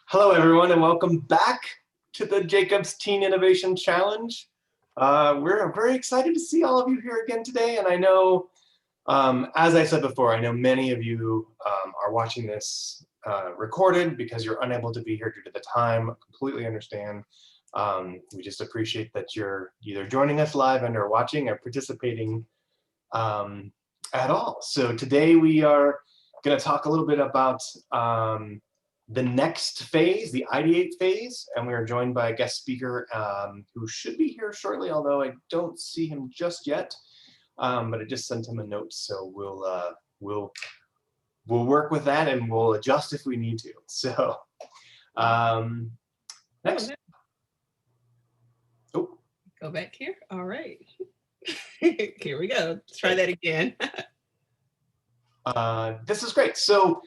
Hello, everyone, and welcome back to the Jacobs Teen Innovation Challenge. We're very excited to see all of you here again today, and I know, as I said before, I know many of you are watching this recorded because you're unable to be here due to the time. Completely understand. We just appreciate that you're either joining us live and or watching or participating at all. So today we are going to talk a little bit about the next phase, the Ideate phase, and we are joined by a guest speaker who should be here shortly, although I don't see him just yet. But I just sent him a note, so we'll work with that and we'll adjust if we need to. So next. Oh, go back here. All right. Here we go. Let's try that again. This is great. So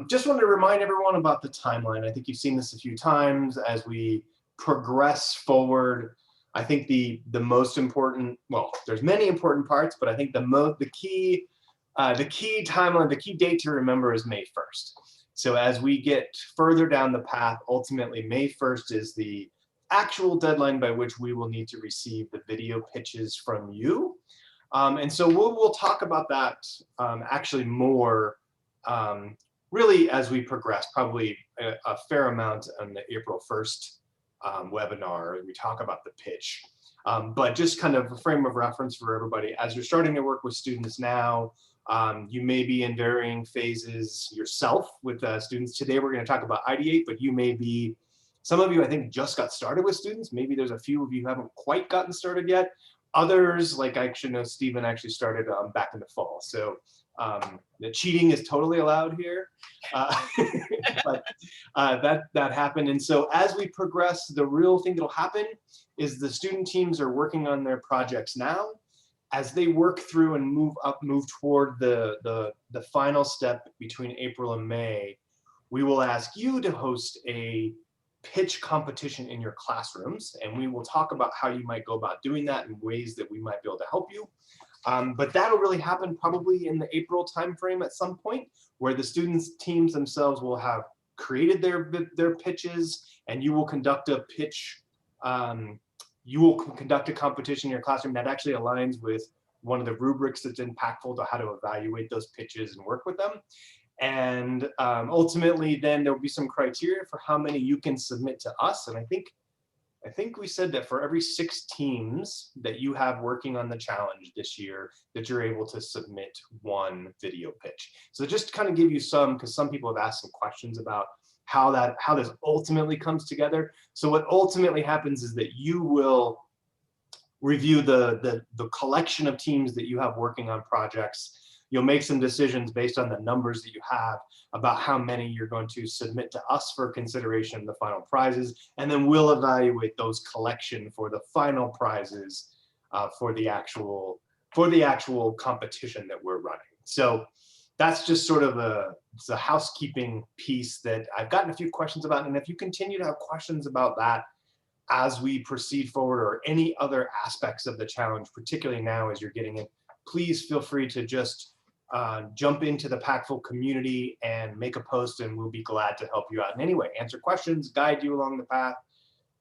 just wanted to remind everyone about the timeline. I think you've seen this a few times as we progress forward. I think the most important, well, there's many important parts, but I think the key timeline, the key date to remember is May 1st. So as we get further down the path, ultimately May 1st is the actual deadline by which we will need to receive the video pitches from you. And so we'll talk about that actually more really as we progress, probably a fair amount on the April 1st webinar. We talk about the pitch, but just kind of a frame of reference for everybody. As you're starting to work with students now, you may be in varying phases yourself with students. Today we're going to talk about Ideate, but you may be, some of you I think just got started with students. Maybe there's a few of you who haven't quite gotten started yet. Others, like I actually know Stephen actually started back in the fall. So the cheating is totally allowed here, but that happened. And so as we progress, the real thing that'll happen is the student teams are working on their projects now. As they work through and move toward the final step between April and May, we will ask you to host a pitch competition in your classrooms, and we will talk about how you might go about doing that and ways that we might be able to help you. But that'll really happen probably in the April timeframe at some point, where the students teams themselves will have created their pitches, and you will conduct a pitch. You will conduct a competition in your classroom that actually aligns with one of the rubrics that's impactful to how to evaluate those pitches and work with them. And ultimately, then there'll be some criteria for how many you can submit to us. And I think we said that for every 6 teams that you have working on the challenge this year, that you're able to submit 1 video pitch. So just to kind of give you some, because some people have asked some questions about how this ultimately comes together. So what ultimately happens is that you will review the collection of teams that you have working on projects. You'll make some decisions based on the numbers that you have about how many you're going to submit to us for consideration of the final prizes, and then we'll evaluate those collection for the final prizes for the actual competition that we're running. So that's just sort of a housekeeping piece that I've gotten a few questions about, and if you continue to have questions about that as we proceed forward, or any other aspects of the challenge, particularly now as you're getting in, please feel free to just jump into the Packful community and make a post, and we'll be glad to help you out in any way, answer questions, guide you along the path,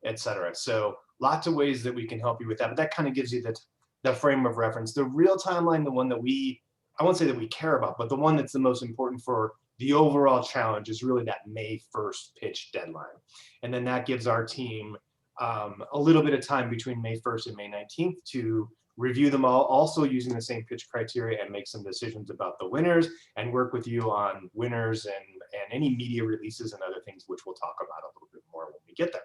etc. So lots of ways that we can help you with that, but that kind of gives you the frame of reference. The real timeline, the one that I won't say that we care about, but the one that's the most important for the overall challenge is really that May 1st pitch deadline. And then that gives our team a little bit of time between May 1st and May 19th to review them all, also using the same pitch criteria, and make some decisions about the winners, and work with you on winners and any media releases and other things, which we'll talk about a little bit more when we get there.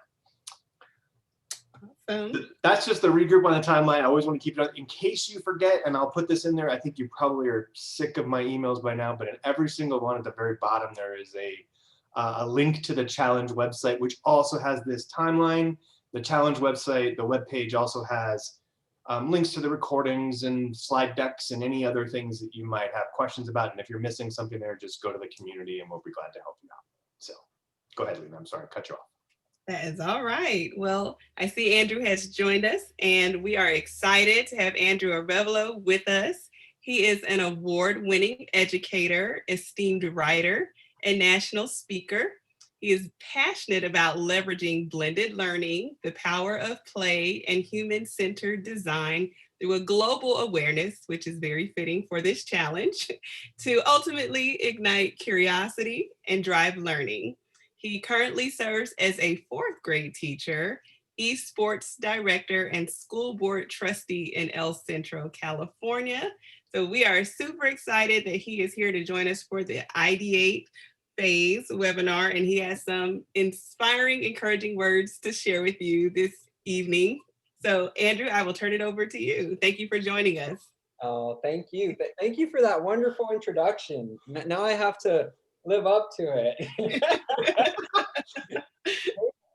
Awesome. That's just the regroup on the timeline. I always want to keep it on in case you forget, and I'll put this in there. I think you probably are sick of my emails by now, but in every single one at the very bottom, there is a link to the challenge website, which also has this timeline. The challenge website, the web page, also has links to the recordings and slide decks and any other things that you might have questions about. And if you're missing something there, just go to the community and we'll be glad to help you out. So go ahead, Lena. I'm sorry, cut you off. That is all right. Well, I see Andrew has joined us, and we are excited to have Andrew Arevelo with us. He is an award-winning educator, esteemed writer, and national speaker. He is passionate about leveraging blended learning, the power of play, and human-centered design through a global awareness, which is very fitting for this challenge, to ultimately ignite curiosity and drive learning. He currently serves as a fourth grade teacher, esports director, and school board trustee in El Centro, California. So we are super excited that he is here to join us for the Ideate Phase webinar, and he has some inspiring, encouraging words to share with you this evening. So Andrew, I will turn it over to you. Thank you for joining us. Oh, thank you. Thank you for that wonderful introduction. Now I have to live up to it.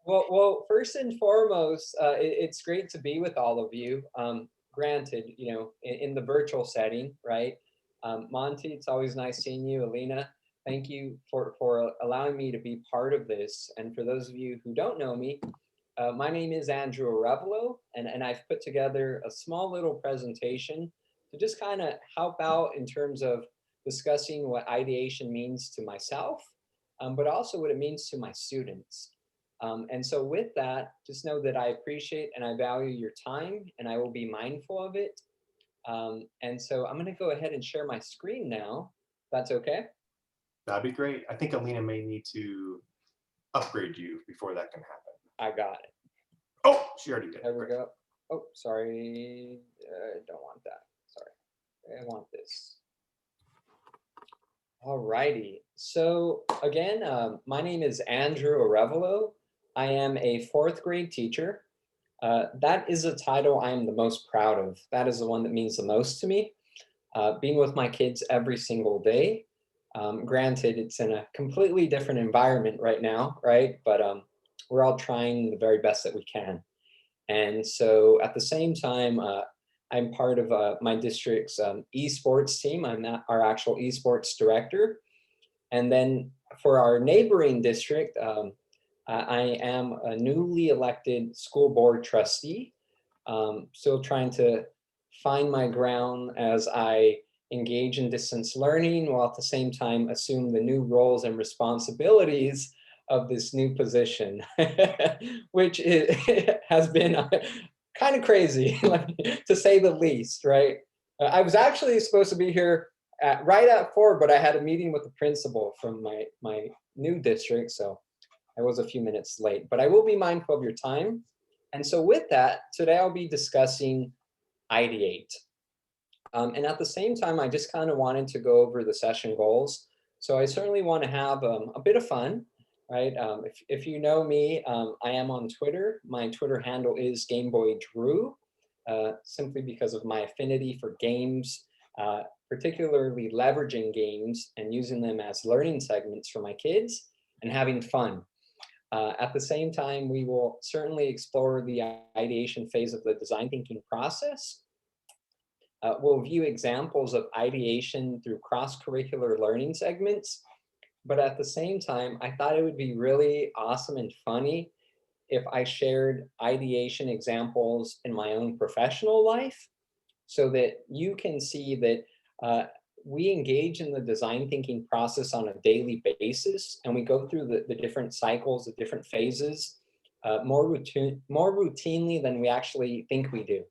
Well, first and foremost, it's great to be with all of you. Granted, you know, in the virtual setting, right? Monty, it's always nice seeing you. Alina, thank you for allowing me to be part of this. And for those of you who don't know me, my name is Andrew Arevelo, and I've put together a small little presentation to just kind of help out in terms of discussing what ideation means to myself, but also what it means to my students. And so with that, just know that I appreciate and I value your time, and I will be mindful of it. And so I'm going to go ahead and share my screen now. That's okay? That'd be great. I think Alina may need to upgrade you before that can happen. I got it. Oh, she already did. There we go. Oh, sorry. I don't want that. Sorry. I want this. All righty. So again, my name is Andrew Arevelo. I am a fourth grade teacher. That is a title I am the most proud of. That is the one that means the most to me. Being with my kids every single day. Granted, it's in a completely different environment right now, right? But we're all trying the very best that we can. And so at the same time, I'm part of my district's esports team. I'm our actual esports director. And then for our neighboring district, I am a newly elected school board trustee, still trying to find my ground as I engage in distance learning while at the same time assume the new roles and responsibilities of this new position, which has been kind of crazy, to say the least, right? I was actually supposed to be here right at 4, but I had a meeting with the principal from my new district, so I was a few minutes late, but I will be mindful of your time. And so with that, today I'll be discussing Ideate. And at the same time, I just kind of wanted to go over the session goals. So I certainly want to have a bit of fun, right? If you know me, I am on Twitter. My Twitter handle is GameBoyDrew, simply because of my affinity for games, particularly leveraging games and using them as learning segments for my kids and having fun. At the same time, we will certainly explore the ideation phase of the design thinking process. We'll view examples of ideation through cross-curricular learning segments. But at the same time, I thought it would be really awesome and funny if I shared ideation examples in my own professional life so that you can see that we engage in the design thinking process on a daily basis, and we go through the different cycles, the different phases, more routinely than we actually think we do.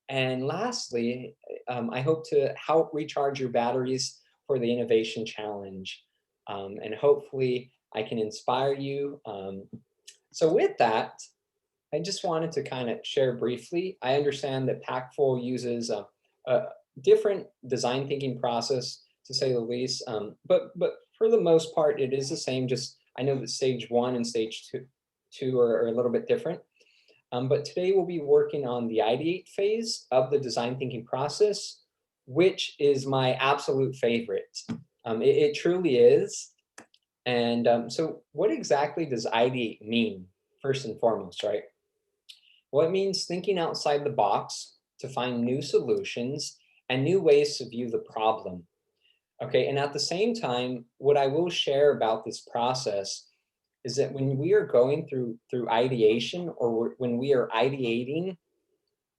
And lastly, I hope to help recharge your batteries for the innovation challenge. And hopefully I can inspire you. So with that, I just wanted to kind of share briefly. I understand that Packful uses a different design thinking process, to say the least, but for the most part, it is the same. Just I know that stage 1 and stage two are a little bit different. But today we'll be working on the ideate phase of the design thinking process, which is my absolute favorite. It truly is. And so what exactly does ideate mean, first and foremost, right? Well, it means thinking outside the box to find new solutions and new ways to view the problem. Okay, and at the same time, what I will share about this process is that when we are going through ideation, or when we are ideating,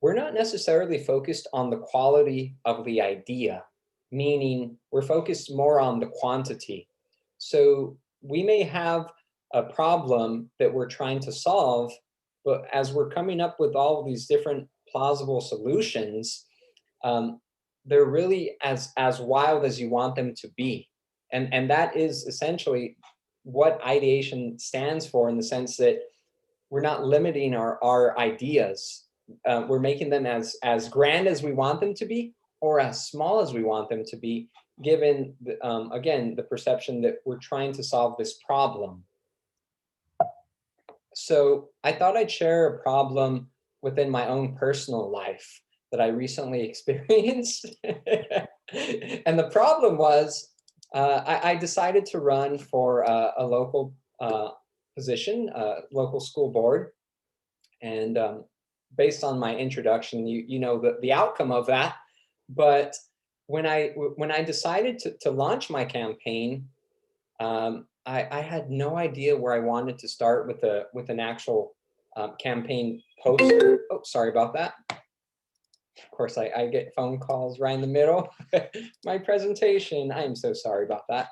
we're not necessarily focused on the quality of the idea, meaning we're focused more on the quantity. So we may have a problem that we're trying to solve, but as we're coming up with all of these different plausible solutions, they're really as wild as you want them to be. And that is essentially what ideation stands for, in the sense that we're not limiting our ideas. We're making them as grand as we want them to be, or as small as we want them to be, given, again, the perception that we're trying to solve this problem. So I thought I'd share a problem within my own personal life that I recently experienced. And the problem was, I decided to run for a local position, local school board. And based on my introduction, you know the outcome of that. But when I decided to launch my campaign, I had no idea where I wanted to start with an actual campaign poster. Oh, sorry about that. Of course, I get phone calls right in the middle. My presentation, I am so sorry about that.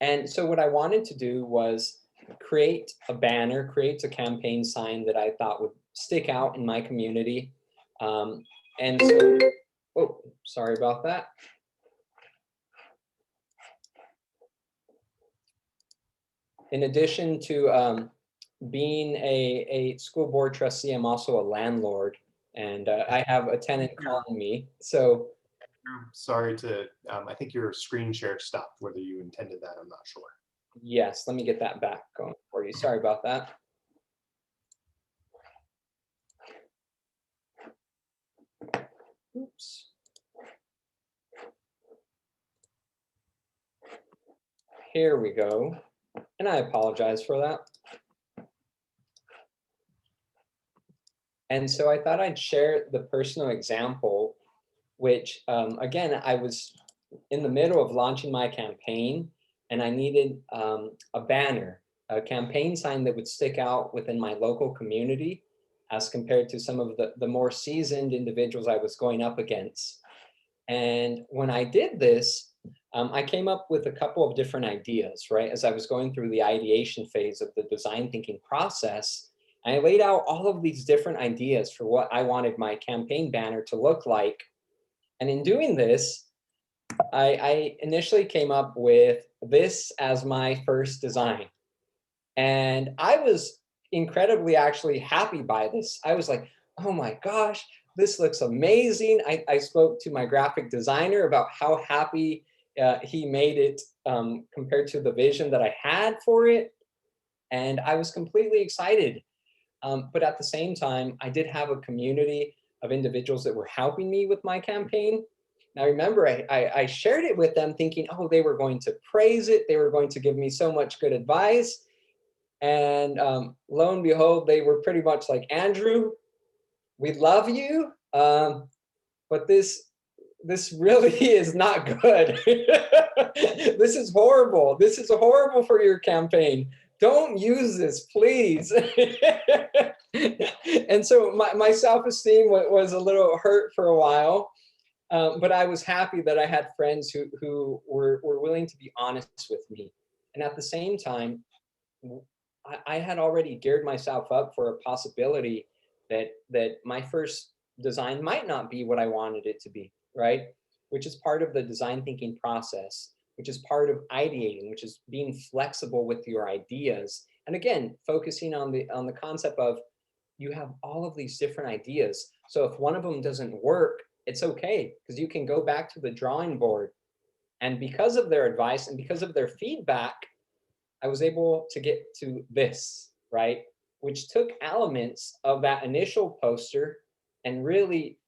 And so what I wanted to do was create a banner, create a campaign sign that I thought would stick out in my community. And so, oh, sorry about that. In addition to being a school board trustee, I'm also a landlord, and I have a tenant calling me. So sorry to, I think your screen share stopped. Whether you intended that, I'm not sure. yes, let me get that back going for you. Sorry about that. Oops. Here we go. And I apologize for that. And so I thought I'd share the personal example, which, again, I was in the middle of launching my campaign, and I needed a banner, a campaign sign that would stick out within my local community as compared to some of the more seasoned individuals I was going up against. And when I did this, I came up with a couple of different ideas, right? As I was going through the ideation phase of the design thinking process, I laid out all of these different ideas for what I wanted my campaign banner to look like. And in doing this, I initially came up with this as my first design. And I was incredibly actually happy by this. I was like, oh my gosh, this looks amazing. I spoke to my graphic designer about how happy he made it compared to the vision that I had for it. And I was completely excited. But at the same time, I did have a community of individuals that were helping me with my campaign. Now, remember, I shared it with them thinking, oh, they were going to praise it. They were going to give me so much good advice. And lo and behold, they were pretty much like, Andrew, we love you, but this really is not good. This is horrible. This is horrible for your campaign. Don't use this, please. And so my self-esteem was a little hurt for a while, but I was happy that I had friends who were willing to be honest with me. And at the same time, I had already geared myself up for a possibility that my first design might not be what I wanted it to be, right? Which is part of the design thinking process, which is part of ideating, which is being flexible with your ideas. And again, focusing on the concept of you have all of these different ideas. So if one of them doesn't work, it's okay, because you can go back to the drawing board. And because of their advice and because of their feedback, I was able to get to this, right? Which took elements of that initial poster and really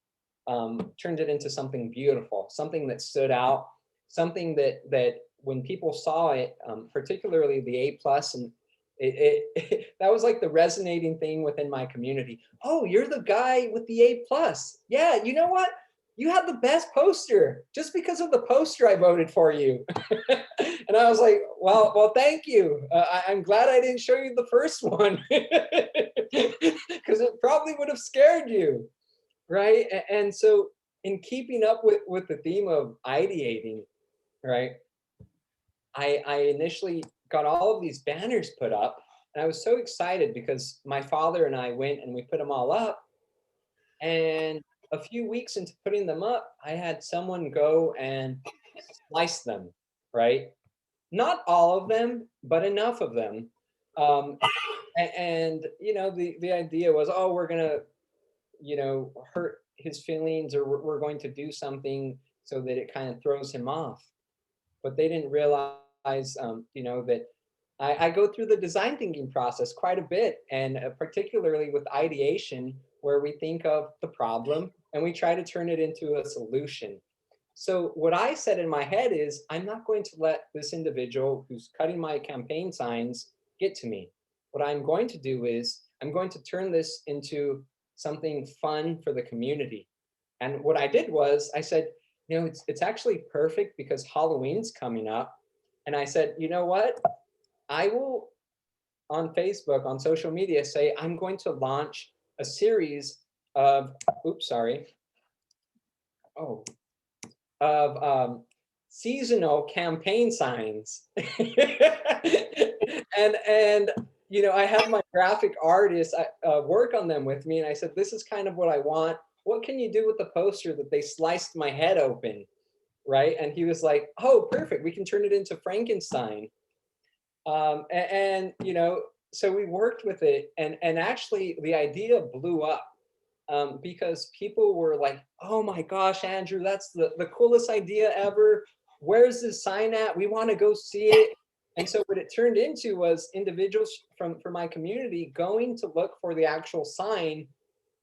turned it into something beautiful, something that stood out, something that when people saw it, particularly the A+, and that was like the resonating thing within my community. Oh, you're the guy with the A+. Yeah, you know what? You had the best poster. Just because of the poster, I voted for you. And I was like, well, thank you. I'm glad I didn't show you the first one, because it probably would have scared you, right? And so in keeping up with the theme of ideating, right, I initially got all of these banners put up, and I was so excited because my father and I went and we put them all up. And a few weeks into putting them up, I had someone go and slice them, right? Not all of them, but enough of them. Um, and you know, the idea was, oh, we're gonna, you know, hurt his feelings, or we're going to do something so that it kind of throws him off. But they didn't realize, you know, that I go through the design thinking process quite a bit, and particularly with ideation, where we think of the problem and we try to turn it into a solution. So what I said in my head is, I'm not going to let this individual who's cutting my campaign signs get to me. What I'm going to do is I'm going to turn this into something fun for the community. And what I did was I said, you know, it's actually perfect because Halloween's coming up. And I said, you know what? I will on Facebook, on social media, say I'm going to launch a series of, oops, sorry. Oh, of seasonal campaign signs. and you know, I had my graphic artist work on them with me, and I said, this is kind of what I want. What can you do with the poster that they sliced my head open, right? And he was like, oh, perfect, we can turn it into Frankenstein. You know, so we worked with it, and actually the idea blew up. Because people were like, oh my gosh, Andrew, that's the coolest idea ever. Where's this sign at? We want to go see it. And so what it turned into was individuals from my community going to look for the actual sign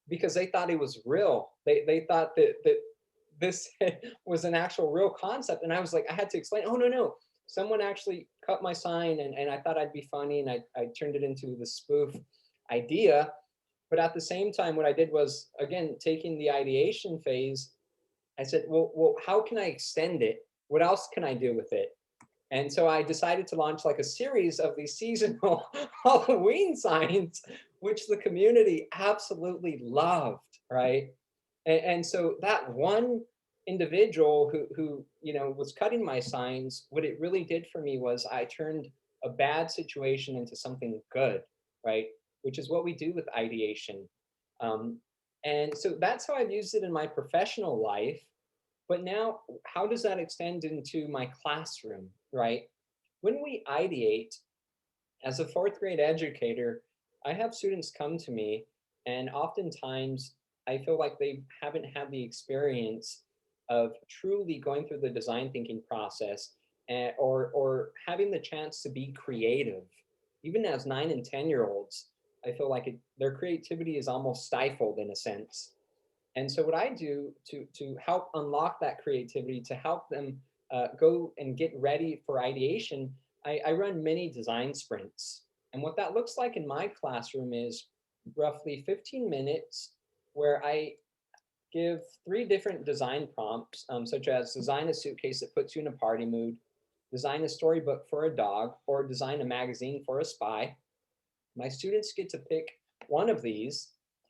because they thought it was real. They thought that this was an actual real concept. And I was like, I had to explain, oh, no. Someone actually cut my sign, and I thought I'd be funny, and I turned it into the spoof idea. But at the same time, what I did was, again, taking the ideation phase, I said, well, how can I extend it? What else can I do with it? And so I decided to launch like a series of these seasonal Halloween signs, which the community absolutely loved, right? And so that one individual who you know was cutting my signs, what it really did for me was I turned a bad situation into something good, right? Which is what we do with ideation. Um, and so that's how I've used it in my professional life. But now, how does that extend into my classroom, right? When we ideate, as a fourth grade educator, I have students come to me, and oftentimes I feel like they haven't had the experience of truly going through the design thinking process, or having the chance to be creative. Even as 9 and 10-year-olds, I feel like their creativity is almost stifled in a sense. And so what I do to help unlock that creativity, to help them go and get ready for ideation, I run mini design sprints. And what that looks like in my classroom is roughly 15 minutes where I give 3 different design prompts, such as design a suitcase that puts you in a party mood, design a storybook for a dog, or design a magazine for a spy. My students get to pick one of these.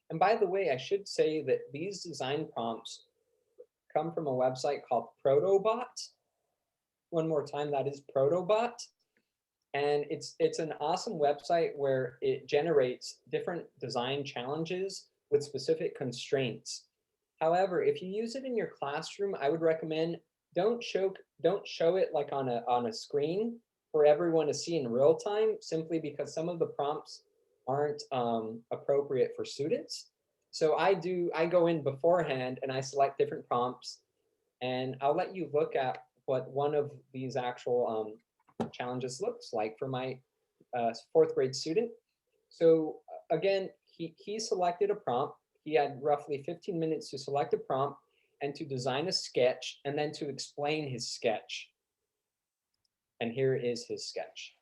And by the way, I should say that these design prompts come from a website called Protobot. One more time, that is Protobot. And it's an awesome website where it generates different design challenges with specific constraints. However, if you use it in your classroom, I would recommend don't show it like on a screen for everyone to see in real time, simply because some of the prompts aren't appropriate for students. So I go in beforehand and I select different prompts, and I'll let you look at what one of these actual challenges looks like for my 4th grade student. So again, he selected a prompt. He had roughly 15 minutes to select a prompt and to design a sketch and then to explain his sketch. And here is his sketch.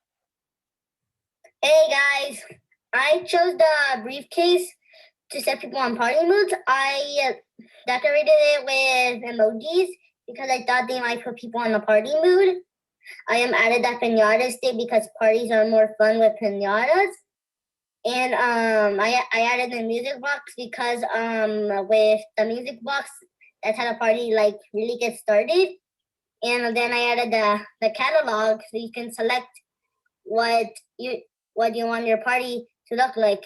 Hey guys, I chose the briefcase to set people on party moods. I decorated it with emojis because I thought they might put people in a party mood. I added that pinata stick because parties are more fun with pinatas. And I added the music box because with the music box, that's how the party like really gets started. and then I added the catalog so you can select what you want your party to look like.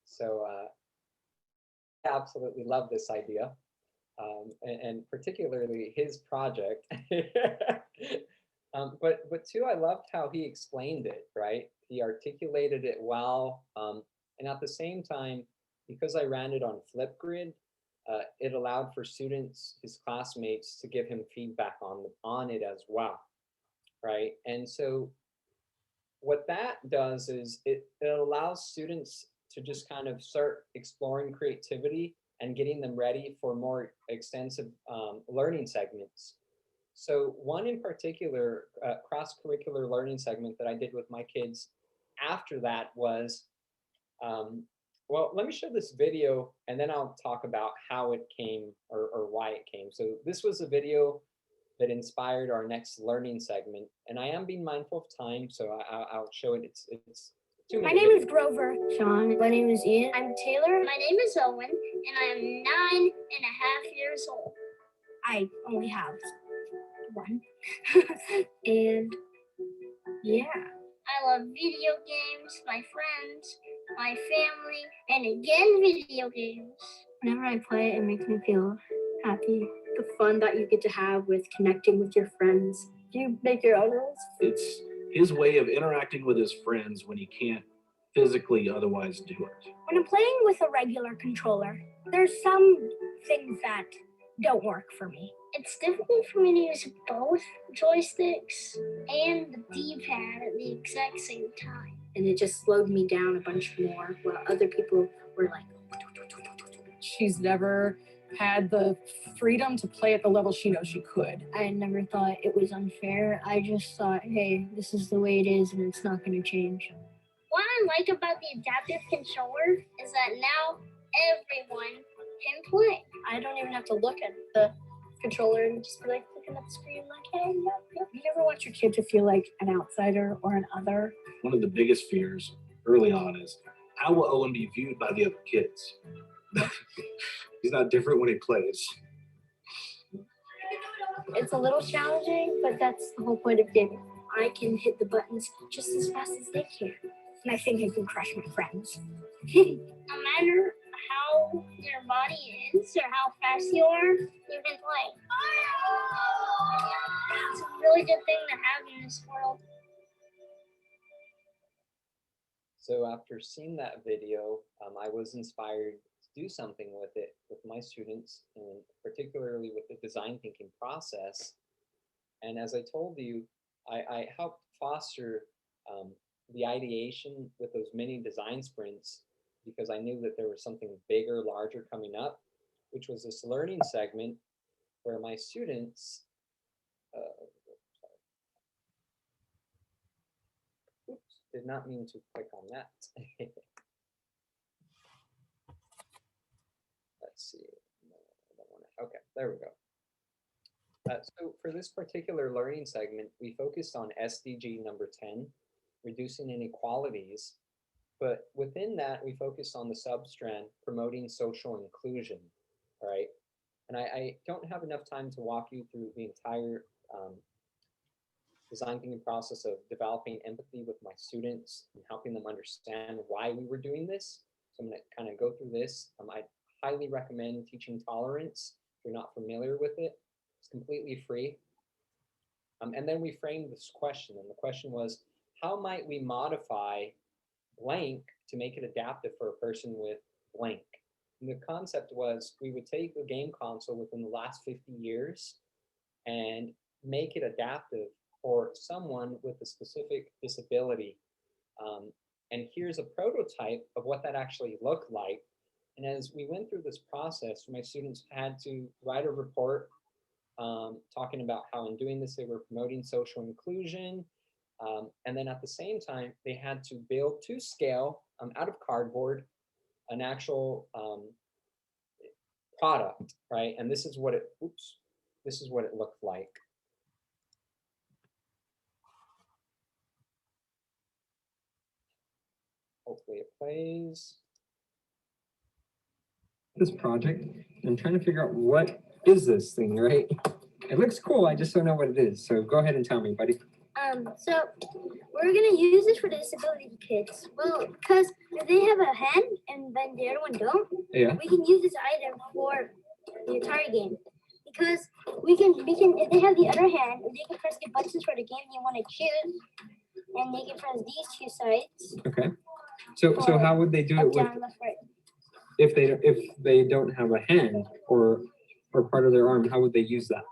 So I absolutely love this idea, and particularly his project. But too, I loved how he explained it, right? He articulated it well, and at the same time, because I ran it on Flipgrid, it allowed for students, his classmates, to give him feedback on it as well, right? And so what that does is it allows students to just kind of start exploring creativity and getting them ready for more extensive learning segments. So one in particular, cross-curricular learning segment that I did with my kids after that was, well, let me show this video and then I'll talk about how it came or why it came. So this was a video that inspired our next learning segment. And I am being mindful of time, so I'll show it. It's 2 minutes. My name is Grover. Sean. My name is Ian. I'm Taylor. My name is Owen, and I am 9.5 years old. I only have one. And yeah. I love video games, my friends, my family, and again, video games. Whenever I play, it makes me feel happy. The fun that you get to have with connecting with your friends. Do you make your own rules? It's his way of interacting with his friends when he can't physically otherwise do it. When I'm playing with a regular controller, there's some things that don't work for me. It's difficult for me to use both joysticks and the D-pad at the exact same time. And it just slowed me down a bunch more, while other people were like, she's never had the freedom to play at the level she knows she could. I never thought it was unfair. I just thought, hey, this is the way it is and it's not going to change. What I like about the adaptive controller is that now everyone can play. I don't even have to look at the controller and just be like looking at the screen like, hey, yep. You never want your kid to feel like an outsider or an other. One of the biggest fears early on is, how will Owen be viewed by the other kids? He's not different when he plays. It's a little challenging, but that's the whole point of gaming. I can hit the buttons just as fast as they can. And I think I can crush my friends. No matter how your body is or how fast you are, you can play. It's a really good thing to have in this world. So after seeing that video, I was inspired to do something with it with my students, and particularly with the design thinking process. And as I told you, I helped foster the ideation with those mini design sprints because I knew that there was something bigger, larger coming up, which was this learning segment where my students, oops, did not mean to click on that. Let's see. No, I don't want to. Okay, there we go. So for this particular learning segment, we focused on SDG number 10, reducing inequalities. But within that, we focused on the substrand, promoting social inclusion, right? And I don't have enough time to walk you through the entire design thinking process of developing empathy with my students and helping them understand why we were doing this. So I'm going to kind of go through this. I highly recommend teaching tolerance if you're not familiar with it. It's completely free. And then we framed this question, and the question was, how might we modify blank to make it adaptive for a person with blank? And the concept was we would take a game console within the last 50 years and make it adaptive for someone with a specific disability. And here's a prototype of what that actually looked like. And as we went through this process, my students had to write a report talking about how in doing this, they were promoting social inclusion. And then at the same time, they had to build to scale out of cardboard an actual product, right? And this is what it, this is what it looked like. Hopefully it plays. This project, I'm trying to figure out what is this thing, right? It looks cool, I just don't know what it is. So go ahead and tell me, buddy. So we're gonna use this for the disability kids. Well, because if they have a hand and then the other one don't, Yeah. we can use this item for the Atari game. Because we can if they have the other hand, they can press the buttons for the game they want to choose, and they can press these two sides. Okay. So how would they do it Up, with down, left, right. if they don't have a hand or part of their arm? How would they use that?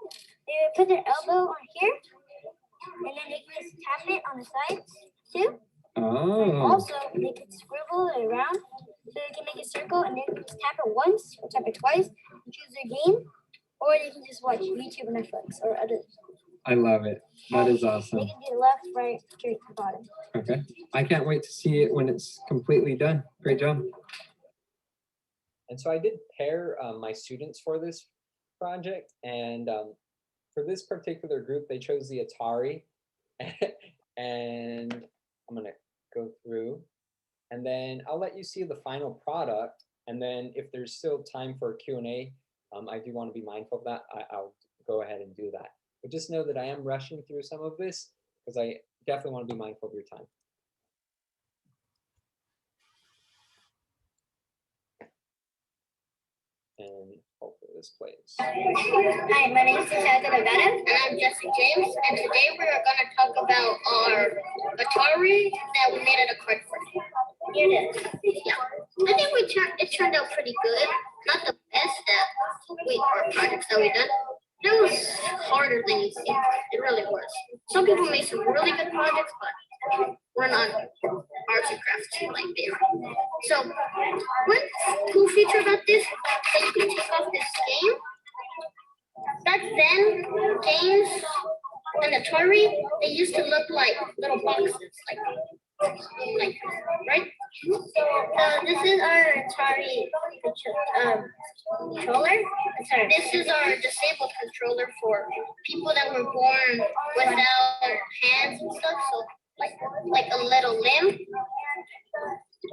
They would put their elbow on here, and then they can just tap it on the sides too. Oh. Also, they could scribble it around, so they can make a circle, and they can just tap it once or tap it twice and choose their game, or they can just watch YouTube or Netflix or others. I love it. That is They awesome. can do left, right, straight, bottom. Okay. I can't wait to see it when it's completely done. Great job. And so I did pair my students for this project, and for this particular group, they chose the Atari, and I'm gonna go through, and then I'll let you see the final product, and then if there's still time for Q&A, I do want to be mindful of that. I'll go ahead and do that. But just know that I am rushing through some of this because I definitely want to be mindful of your time. And hopefully this plays. Hi, my name is Untitled Chapter, and I'm Jesse James, and today we are going to talk about our Atari that we made at a card for. Here it is. Yeah, I think it turned out pretty good. Not the best projects that we done. It was harder than you think. It really was. Some people made some really good projects, but we're not arts and crafts like they are. So one cool feature about this that you can take off this game. Back then, games and Atari, they used to look like little boxes, like right? This is our Atari controller. Sorry, this is our disabled controller for people that were born without hands and stuff. So like a little limb.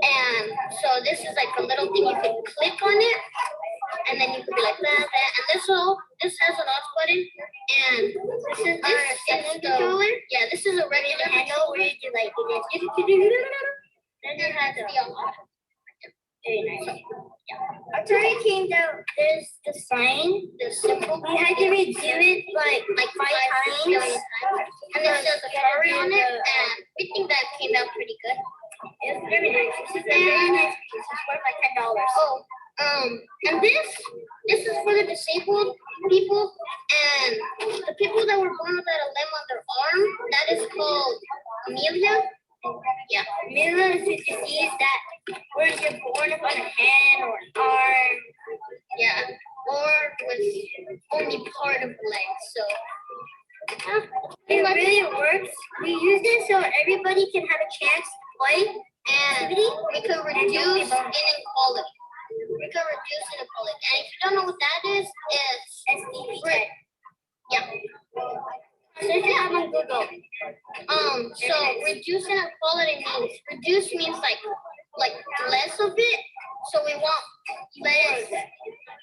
And so this is like a little thing you can click on it, and then you can be like that. And this has an off button, and this is our controller. Yeah, this is a regular handle where you do like then it has the on. Very nice. Yeah. Atari came out. There's the sign, the symbol. We had to redo it like 5 times. And then there's Atari on it, and we think that came out pretty good. It's very nice. This is a very nice piece. It's worth like $10. Oh, and this is for the disabled people, and the people that were born without a limb on their arm. That is called Amelia. Yeah, Amelia is a disease that where you're born without a hand or an arm. Yeah, or with only part of the leg. So. It really works. We use it so everybody can have a chance to play, and we can reduce inequality. We can reduce inequality. And if you don't know what that is, it's SDPJ. Yeah. Search it up on Google. So reduce inequality means like less of it. So we want less.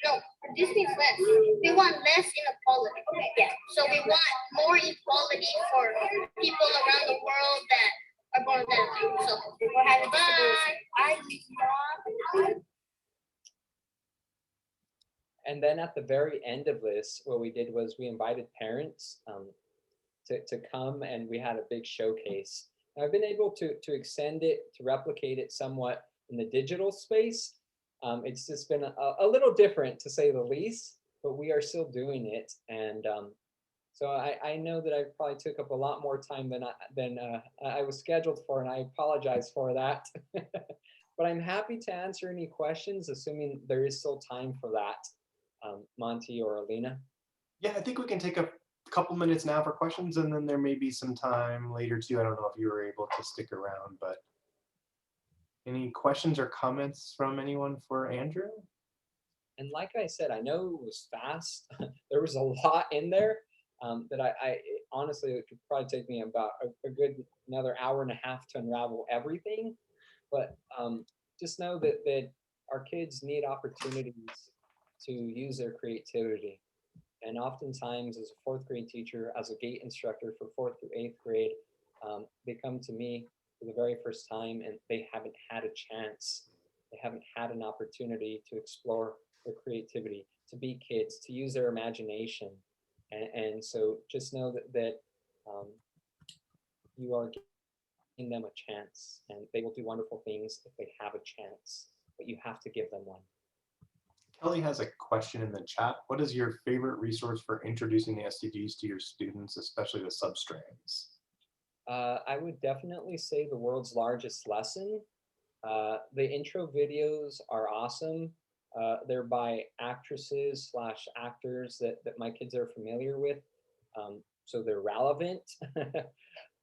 No, reduce means less. We want less inequality. Yeah. So we want more equality for people around the world that are born that way. So we're having And then at the very end of this, what we did was we invited parents to come, and we had a big showcase. And I've been able to extend it, to replicate it somewhat in the digital space. It's just been a little different, to say the least, but we are still doing it. And so I know that I probably took up a lot more time than I was scheduled for, and I apologize for that. But I'm happy to answer any questions, assuming there is still time for that. Monty or Alina? Yeah, I think we can take a couple minutes now for questions, and then there may be some time later too. I don't know if you were able to stick around, but any questions or comments from anyone for Andrew? And like I said, I know it was fast. There was a lot in there that I honestly, it could probably take me about a good another hour and a half to unravel everything. But just know that our kids need opportunities to use their creativity. And oftentimes as a fourth grade teacher, as a gate instructor for fourth through eighth grade, they come to me for the very first time and they haven't had a chance. They haven't had an opportunity to explore their creativity, to be kids, to use their imagination. And so just know that you are giving them a chance, and they will do wonderful things if they have a chance, but you have to give them one. Kelly has a question in the chat. What is your favorite resource for introducing the SDGs to your students, especially the substrands? I would definitely say The World's Largest Lesson. The intro videos are awesome. They're by actresses / actors that my kids are familiar with. So they're relevant.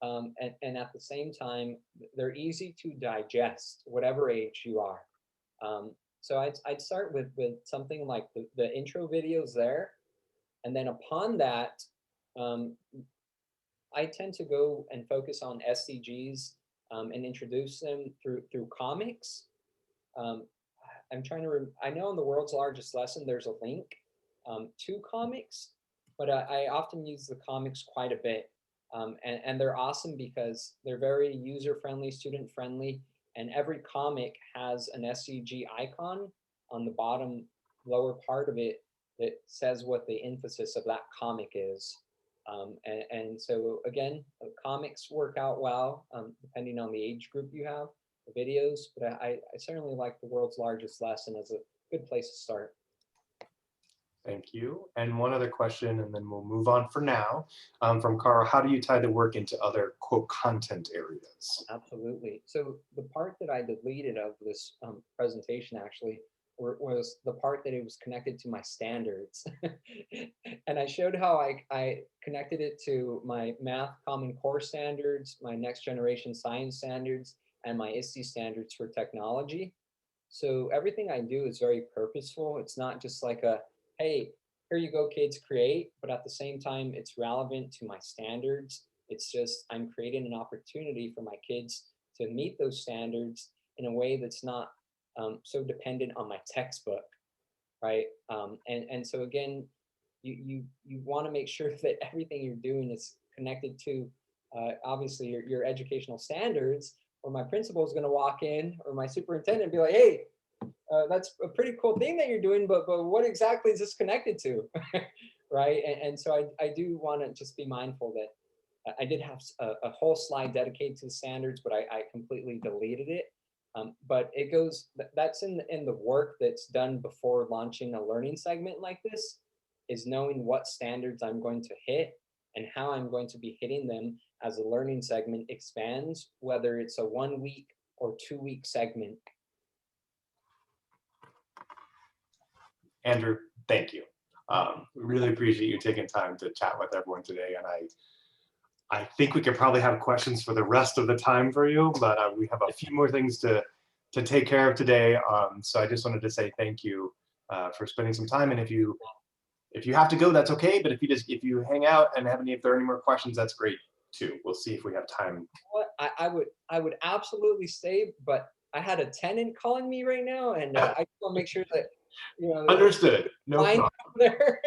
And at the same time, they're easy to digest, whatever age you are. So I'd start with something like the intro videos there. And then upon that, I tend to go and focus on SDGs and introduce them through comics. I'm trying to, I know in The World's Largest Lesson, there's a link to comics, but I often use the comics quite a bit. And they're awesome because they're very user-friendly, student-friendly, and every comic has an SDG icon on the bottom lower part of it that says what the emphasis of that comic is. And so again, comics work out well, depending on the age group you have, the videos, but I certainly like The World's Largest Lesson as a good place to start. Thank you. And one other question, and then we'll move on for now, from Carl. How do you tie the work into other, quote, content areas? Absolutely. So the part that I deleted of this presentation actually was the part that it was connected to my standards. And I showed how I connected it to my math Common Core standards, my next generation science standards, and my ISTE standards for technology. So everything I do is very purposeful. It's not just like a, hey, here you go, kids, create, but at the same time, it's relevant to my standards. It's just, I'm creating an opportunity for my kids to meet those standards in a way that's not so dependent on my textbook, right? And so again, you want to make sure that everything you're doing is connected to obviously your educational standards, or my principal is going to walk in, or my superintendent and be like, hey, that's a pretty cool thing that you're doing, but what exactly is this connected to? Right? And so I do want to just be mindful that I did have a whole slide dedicated to the standards, but I completely deleted it. But it goes, that's in the work that's done before launching a learning segment like this, is knowing what standards I'm going to hit and how I'm going to be hitting them as the learning segment expands, whether it's a 1 week or 2 week segment. Andrew, thank you. We really appreciate you taking time to chat with everyone today. And I think we could probably have questions for the rest of the time for you, but we have a few more things to take care of today. So I just wanted to say thank you for spending some time. And if you have to go, that's okay. But if you hang out and if there are any more questions, that's great too. We'll see if we have time. What I would absolutely stay, but I had a tenant calling me right now, and I just want to make sure that Understood. No problem. There.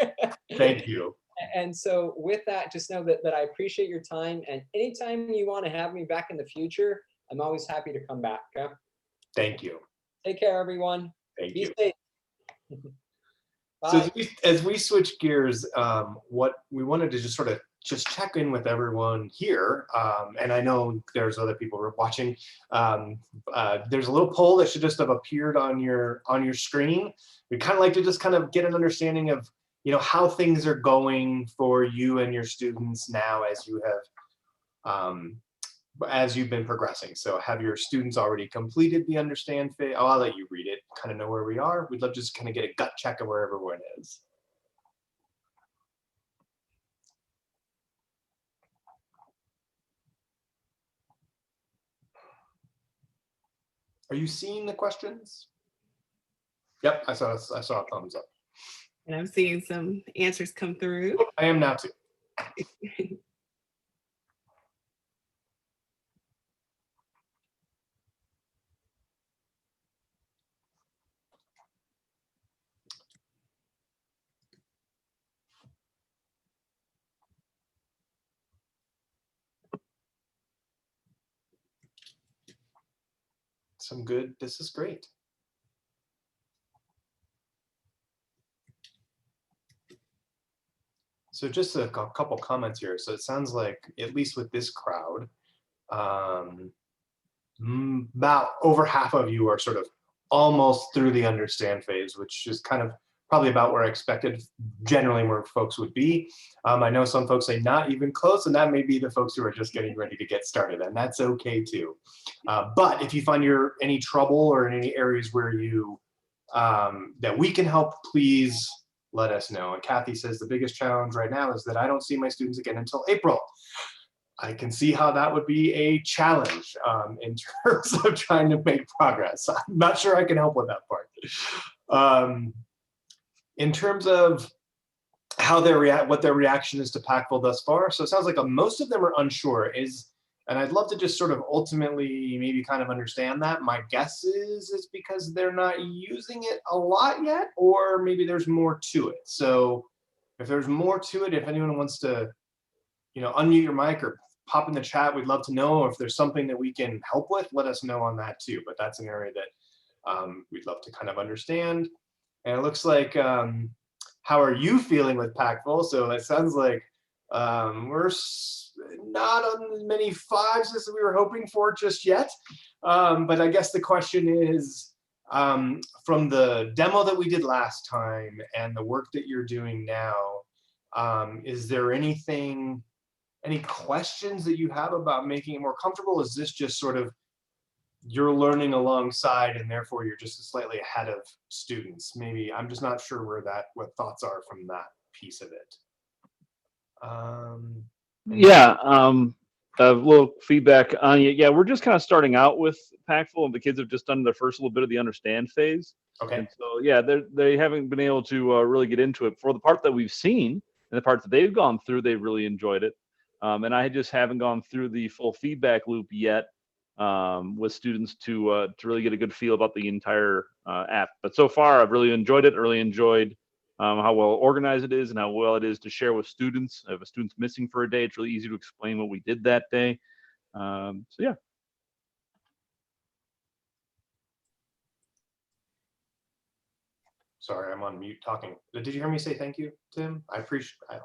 Thank you. And so with that, just know that I appreciate your time, and anytime you want to have me back in the future, I'm always happy to come back. Okay? Thank you. Take care, everyone. Thank Be you. safe. So as we switch gears, what we wanted to just check in with everyone here, and I know there's other people who are watching. There's a little poll that should just have appeared on your screen. We'd kind of like to just kind of get an understanding of how things are going for you and your students now as you've been progressing. So have your students already completed the understand phase? Oh, I'll let you read it, kind of know where we are. We'd love to just kind of get a gut check of where everyone is. Are you seeing the questions? Yep, I saw a thumbs up. And I'm seeing some answers come through. I am now too. this is great. So just a couple comments here. So it sounds like, at least with this crowd, about over half of you are sort of almost through the understand phase, which is kind of probably about where I expected generally where folks would be. I know some folks say not even close, and that may be the folks who are just getting ready to get started, and that's okay too. But if you find you're any trouble or in any areas where you that we can help, please let us know. And Kathy says the biggest challenge right now is that I don't see my students again until April. I can see how that would be a challenge in terms of trying to make progress. I'm not sure I can help with that part. In terms of how what their reaction is to Packful thus far, so it sounds like most of them are unsure. And I'd love to just sort of ultimately maybe kind of understand that. My guess is it's because they're not using it a lot yet, or maybe there's more to it. So if there's more to it, if anyone wants to, unmute your mic or pop in the chat, we'd love to know. If there's something that we can help with, let us know on that too. But that's an area that we'd love to kind of understand. And it looks like, how are you feeling with Packful? So it sounds like we're not on as many 5s as we were hoping for just yet. But I guess the question is, from the demo that we did last time and the work that you're doing now, is there any questions that you have about making it more comfortable? Is this just sort of you're learning alongside and therefore you're just slightly ahead of students? Maybe I'm just not sure what thoughts are from that piece of it. Yeah, a little feedback on you. Yeah, we're just kind of starting out with Packful, and the kids have just done their first little bit of the understand phase. Okay. And so yeah, they haven't been able to really get into it. For the part that we've seen and the parts that they've gone through, they've really enjoyed it. And I just haven't gone through the full feedback loop yet with students to really get a good feel about the entire app. But so far, I've really enjoyed it. Really enjoyed how well organized it is and how well it is to share with students. If a student's missing for a day, it's really easy to explain what we did that day. So yeah. Sorry, I'm on mute talking. Did you hear me say thank you, Tim?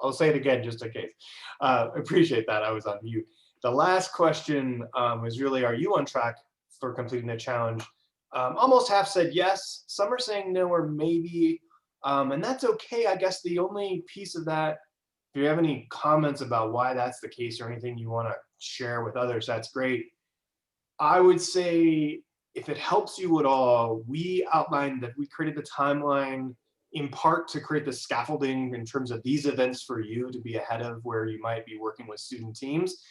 I'll say it again just in case. Appreciate that. I was on mute. The last question was really, are you on track for completing the challenge? Almost half said yes. Some are saying no or maybe. And that's okay. I guess the only piece of that, if you have any comments about why that's the case or anything you want to share with others, that's great. I would say, if it helps you at all, we outlined that we created the timeline in part to create the scaffolding in terms of these events for you to be ahead of where you might be working with student teams.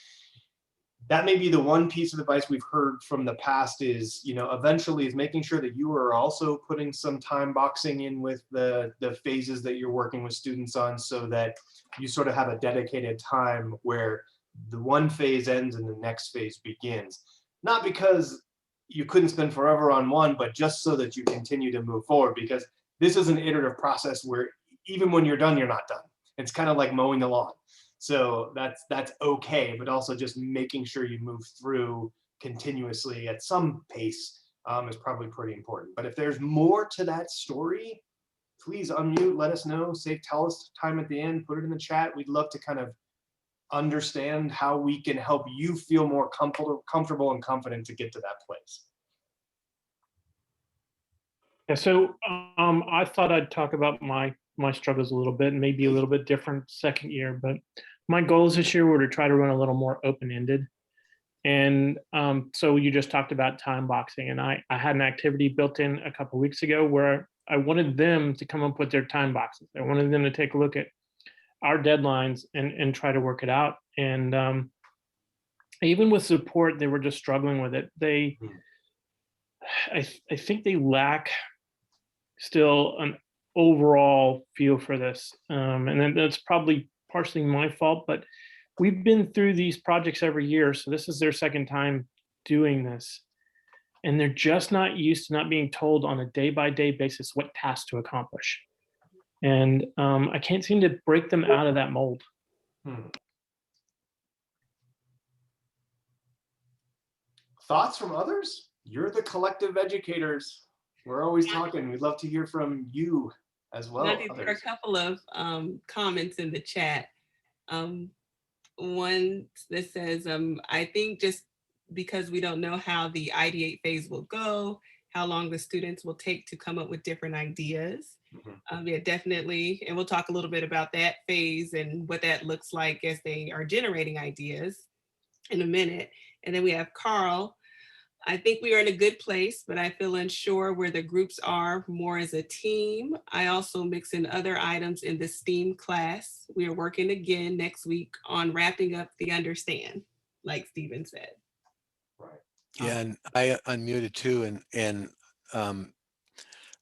That may be the one piece of advice we've heard from the past is, eventually is making sure that you are also putting some time boxing in with the phases that you're working with students on, so that you sort of have a dedicated time where the one phase ends and the next phase begins. Not because you couldn't spend forever on one, but just so that you continue to move forward, because this is an iterative process where even when you're done, you're not done. It's kind of like mowing the lawn. So that's okay, but also just making sure you move through continuously at some pace is probably pretty important. But if there's more to that story, please unmute, let us know, tell us time at the end, put it in the chat. We'd love to kind of understand how we can help you feel more comfortable and confident to get to that place. Yeah, so I thought I'd talk about my struggles a little bit, and maybe a little bit different second year, but my goals this year were to try to run a little more open-ended. And so you just talked about time boxing, and I had an activity built in a couple of weeks ago where I wanted them to come up with their time boxes. I wanted them to take a look at our deadlines and try to work it out. And even with support, they were just struggling with it. I think they lack still an overall feel for this. And then that's probably partially my fault, but we've been through these projects every year. So this is their second time doing this. And they're just not used to not being told on a day-by-day basis what tasks to accomplish. And I can't seem to break them out of that mold. Thoughts from others? You're the collective educators. We're always talking. We'd love to hear from you as well. There are a couple of comments in the chat. One that says, I think just because we don't know how the ideate phase will go, how long the students will take to come up with different ideas. Yeah, definitely. And we'll talk a little bit about that phase and what that looks like as they are generating ideas in a minute. And then we have Carl. I think we are in a good place, but I feel unsure where the groups are more as a team. I also mix in other items in the STEAM class. We are working again next week on wrapping up the understand, like Stephen said. Right. Yeah, and I unmuted too, and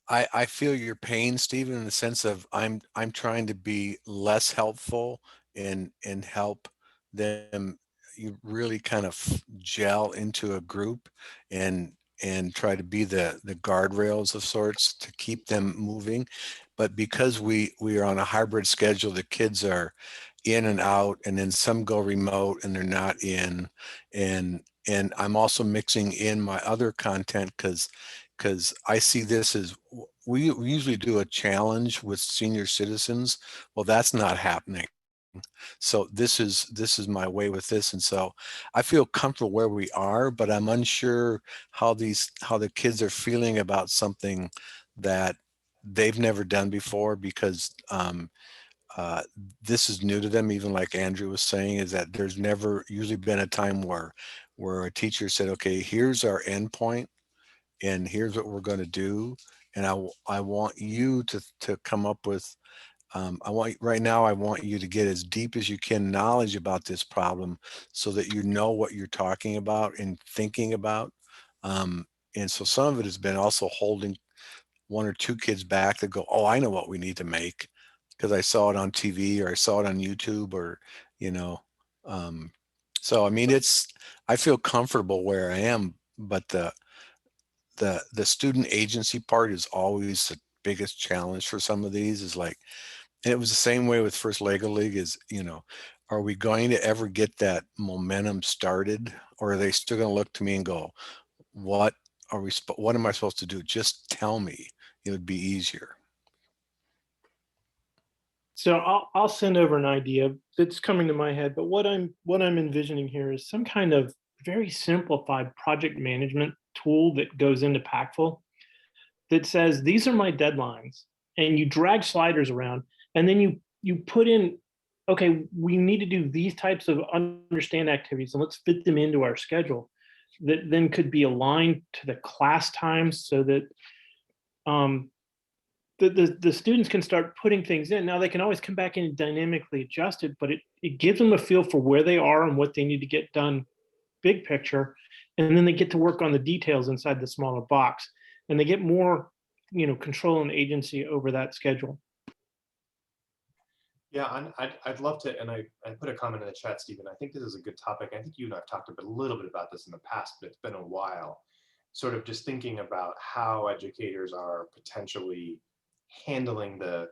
I feel your pain, Stephen, in the sense of I'm trying to be less helpful and help them. You really kind of gel into a group and try to be the guardrails of sorts to keep them moving. But because we are on a hybrid schedule, the kids are in and out, and then some go remote and they're not in, and I'm also mixing in my other content because I see this as we usually do a challenge with senior citizens. Well, that's not happening. So this is my way with this, and so I feel comfortable where we are, but I'm unsure how the kids are feeling about something that they've never done before, because this is new to them. Even like Andrew was saying, is that there's never usually been a time where a teacher said, okay, here's our endpoint and here's what we're going to do, and I want you to come up with right now I want you to get as deep as you can knowledge about this problem so that you know what you're talking about and thinking about. And so some of it has been also holding one or two kids back that go, oh, I know what we need to make because I saw it on TV or I saw it on YouTube, or, you know. So, I mean, I feel comfortable where I am, but the student agency part is always the biggest challenge for some of these. Is like, and it was the same way with First Lego League, is, you know, are we going to ever get that momentum started, or are they still going to look to me and go, what am I supposed to do? Just tell me. It would be easier. So I'll send over an idea that's coming to my head, but what I'm envisioning here is some kind of very simplified project management tool that goes into Packful that says, these are my deadlines, and you drag sliders around, and then you put in, okay, we need to do these types of understand activities, and let's fit them into our schedule that then could be aligned to the class times so that the students can start putting things in. Now they can always come back in and dynamically adjust it, but it gives them a feel for where they are and what they need to get done, big picture, and then they get to work on the details inside the smaller box, and they get more, you know, control and agency over that schedule. Yeah, I'd love to, and I put a comment in the chat, Stephen. I think this is a good topic. I think you and I've talked a little bit about this in the past, but it's been a while. Sort of just thinking about how educators are potentially handling the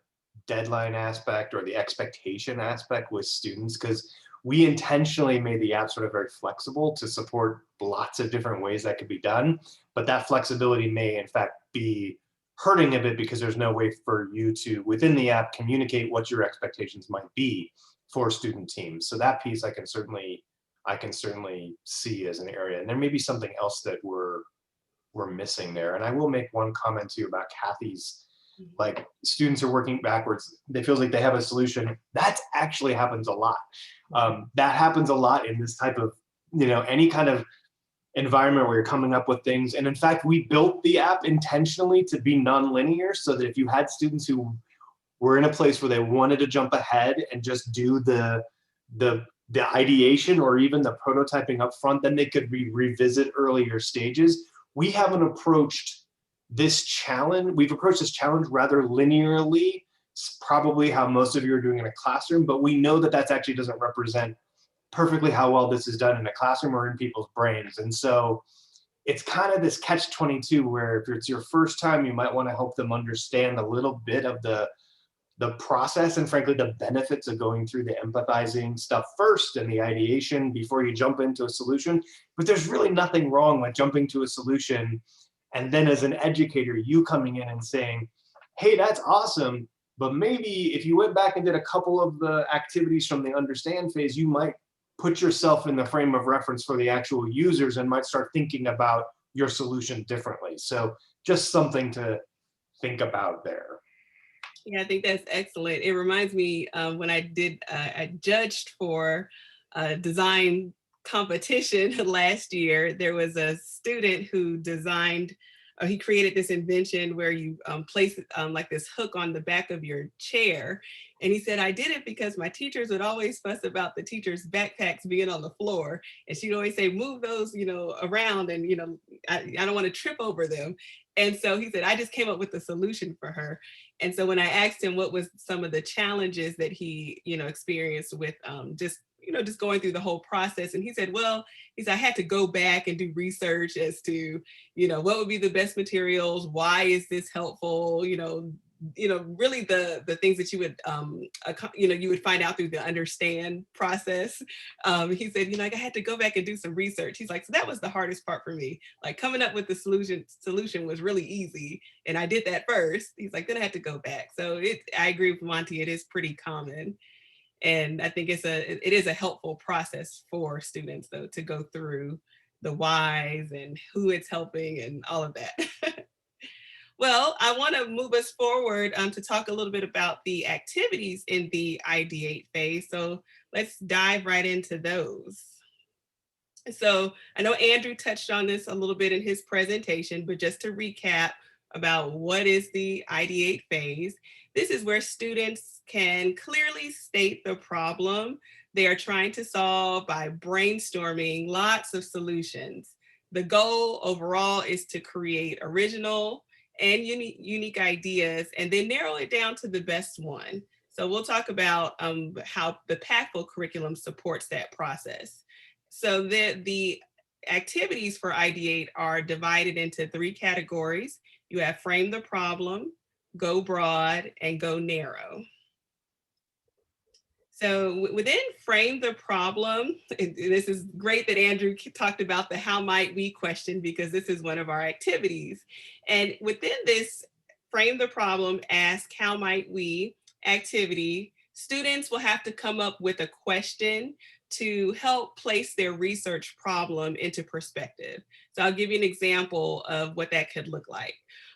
deadline aspect or the expectation aspect with students, because we intentionally made the app sort of very flexible to support lots of different ways that could be done, but that flexibility may in fact be hurting a bit because there's no way for you to, within the app, communicate what your expectations might be for student teams. So that piece I can certainly see as an area, and there may be something else that we're missing there. And I will make one comment too about Kathy's, like, students are working backwards. They feel like they have a solution. That actually happens a lot. That happens a lot in this type of, you know, any kind of environment where you're coming up with things. And in fact, we built the app intentionally to be nonlinear, so that if you had students who were in a place where they wanted to jump ahead and just do the ideation or even the prototyping up front, then they could revisit earlier stages. We haven't approached this challenge. We've approached this challenge rather linearly. It's probably how most of you are doing in a classroom, but we know that that actually doesn't represent perfectly how well this is done in a classroom or in people's brains. And so it's kind of this catch-22 where if it's your first time, you might want to help them understand a little bit of the the process and frankly the benefits of going through the empathizing stuff first and the ideation before you jump into a solution. But there's really nothing wrong with jumping to a solution and then as an educator, you coming in and saying, hey, that's awesome, but maybe if you went back and did a couple of the activities from the understand phase, you might put yourself in the frame of reference for the actual users and might start thinking about your solution differently. So just something to think about there. Yeah, I think that's excellent. It reminds me when I judged for a design competition last year, there was a student who designed, he created this invention where you place like this hook on the back of your chair. And he said, I did it because my teachers would always fuss about the teachers' backpacks being on the floor. And she'd always say, move those, around and, I don't want to trip over them. And so he said, I just came up with a solution for her. And so when I asked him what was some of the challenges that he, experienced with just going through the whole process. And he said, I had to go back and do research as to, what would be the best materials? Why is this helpful? Really the things that you would, you would find out through the understand process. He said, I had to go back and do some research. He's like, so that was the hardest part for me. Like coming up with the solution was really easy. And I did that first. He's like, then I had to go back. So I agree with Monty. It is pretty common. And I think it is a helpful process for students though, to go through the whys and who it's helping and all of that. Well, I want to move us forward to talk a little bit about the activities in the Ideate phase. So let's dive right into those. So I know Andrew touched on this a little bit in his presentation, but just to recap about what is the Ideate phase, this is where students can clearly state the problem they are trying to solve by brainstorming lots of solutions. The goal overall is to create original and unique ideas, and then narrow it down to the best one. So we'll talk about how the Packful curriculum supports that process. So the activities for Ideate are divided into 3 categories. You have frame the problem, go broad, and go narrow. So within frame the problem, this is great that Andrew talked about the how might we question, because this is one of our activities. And within this frame the problem, ask how might we activity, students will have to come up with a question to help place their research problem into perspective. So I'll give you an example of what that could look like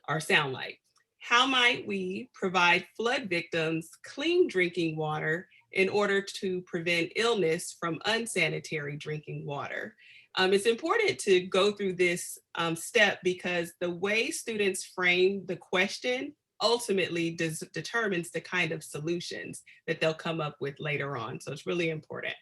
or sound like. How might we provide flood victims clean drinking water in order to prevent illness from unsanitary drinking water? It's important to go through this step because the way students frame the question ultimately determines the kind of solutions that they'll come up with later on. So it's really important.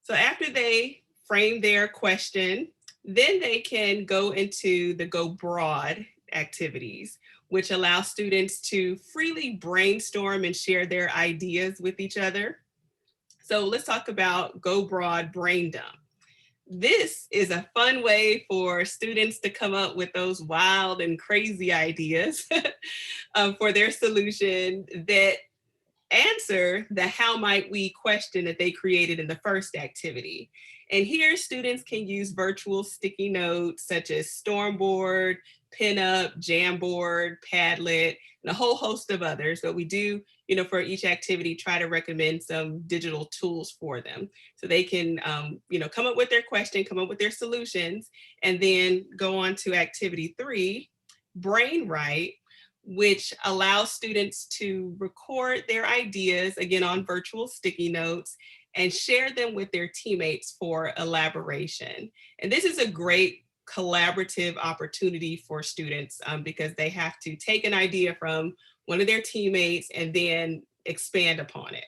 So after they frame their question, then they can go into the go broad activities, which allow students to freely brainstorm and share their ideas with each other. So let's talk about go broad brain dump. This is a fun way for students to come up with those wild and crazy ideas for their solution that answer the how might we question that they created in the first activity. And here students can use virtual sticky notes such as Stormboard, Pinup, Jamboard, Padlet, and a whole host of others. But we do, for each activity, try to recommend some digital tools for them. So they can, come up with their question, come up with their solutions, and then go on to activity 3, Brainwrite, which allows students to record their ideas, again, on virtual sticky notes, and share them with their teammates for elaboration. And this is a great collaborative opportunity for students because they have to take an idea from one of their teammates and then expand upon it.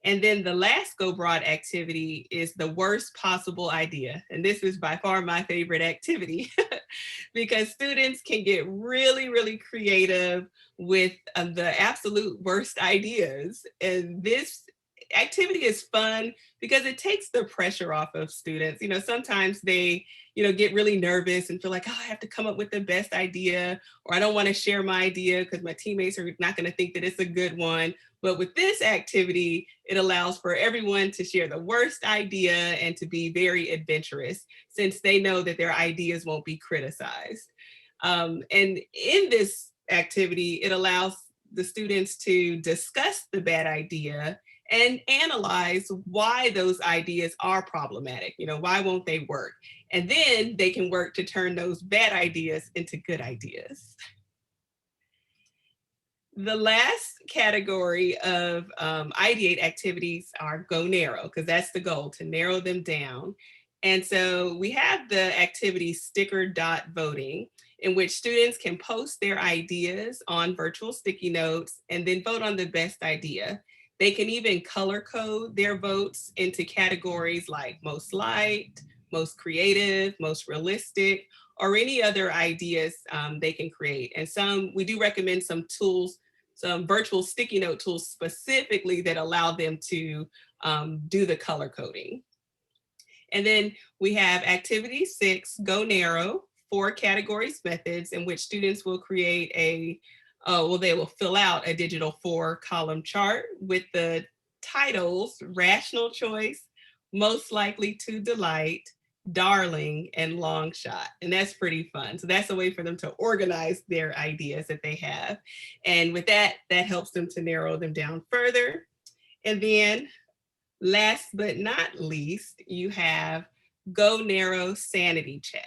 And then the last Go Broad activity is the worst possible idea. And this is by far my favorite activity because students can get really, really creative with the absolute worst ideas. And this activity is fun because it takes the pressure off of students. Sometimes they, get really nervous and feel like, oh, I have to come up with the best idea, or I don't want to share my idea because my teammates are not going to think that it's a good one. But with this activity, it allows for everyone to share the worst idea and to be very adventurous, since they know that their ideas won't be criticized. And in this activity, it allows the students to discuss the bad idea and analyze why those ideas are problematic. Why won't they work? And then they can work to turn those bad ideas into good ideas. The last category of ideate activities are go narrow, because that's the goal, to narrow them down. And so we have the activity sticker dot voting, in which students can post their ideas on virtual sticky notes and then vote on the best idea. They can even color code their votes into categories like most liked, most creative, most realistic, or any other ideas they can create. And we do recommend some tools, some virtual sticky note tools specifically that allow them to do the color coding. And then we have activity 6, go narrow, 4 categories methods, in which students will create they will fill out a digital 4-column chart with the titles rational choice, most likely to delight, darling, and long shot. And that's pretty fun. So that's a way for them to organize their ideas that they have. And with that helps them to narrow them down further. And then last but not least, you have go narrow sanity check.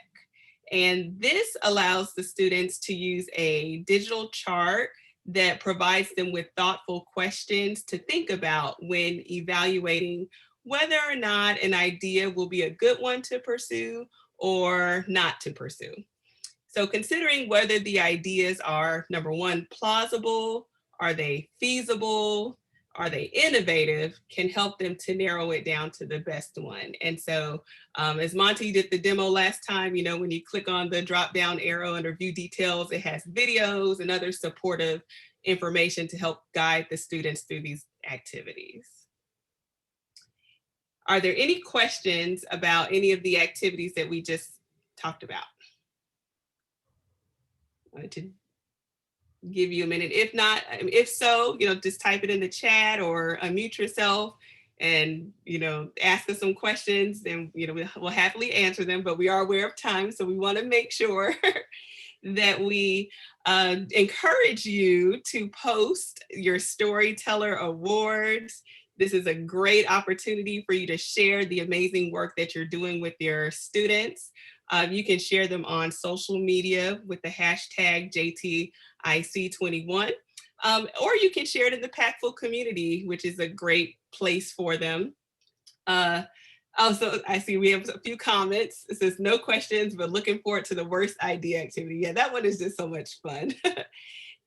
And this allows the students to use a digital chart that provides them with thoughtful questions to think about when evaluating whether or not an idea will be a good one to pursue or not to pursue. So considering whether the ideas are, number one, plausible, are they feasible, are they innovative, can help them to narrow it down to the best one. And so as Monty did the demo last time, when you click on the drop-down arrow under view details, it has videos and other supportive information to help guide the students through these activities. Are there any questions about any of the activities that we just talked about? I wanted to give you a minute. If not, if so, just type it in the chat or unmute yourself and, ask us some questions, and, we'll happily answer them, but we are aware of time. So we want to make sure that we encourage you to post your Storyteller Awards. This is a great opportunity for you to share the amazing work that you're doing with your students. You can share them on social media with the hashtag JTIC21, or you can share it in the Packful community, which is a great place for them. Also, I see we have a few comments. It says, no questions, but looking forward to the worst idea activity. Yeah, that one is just so much fun.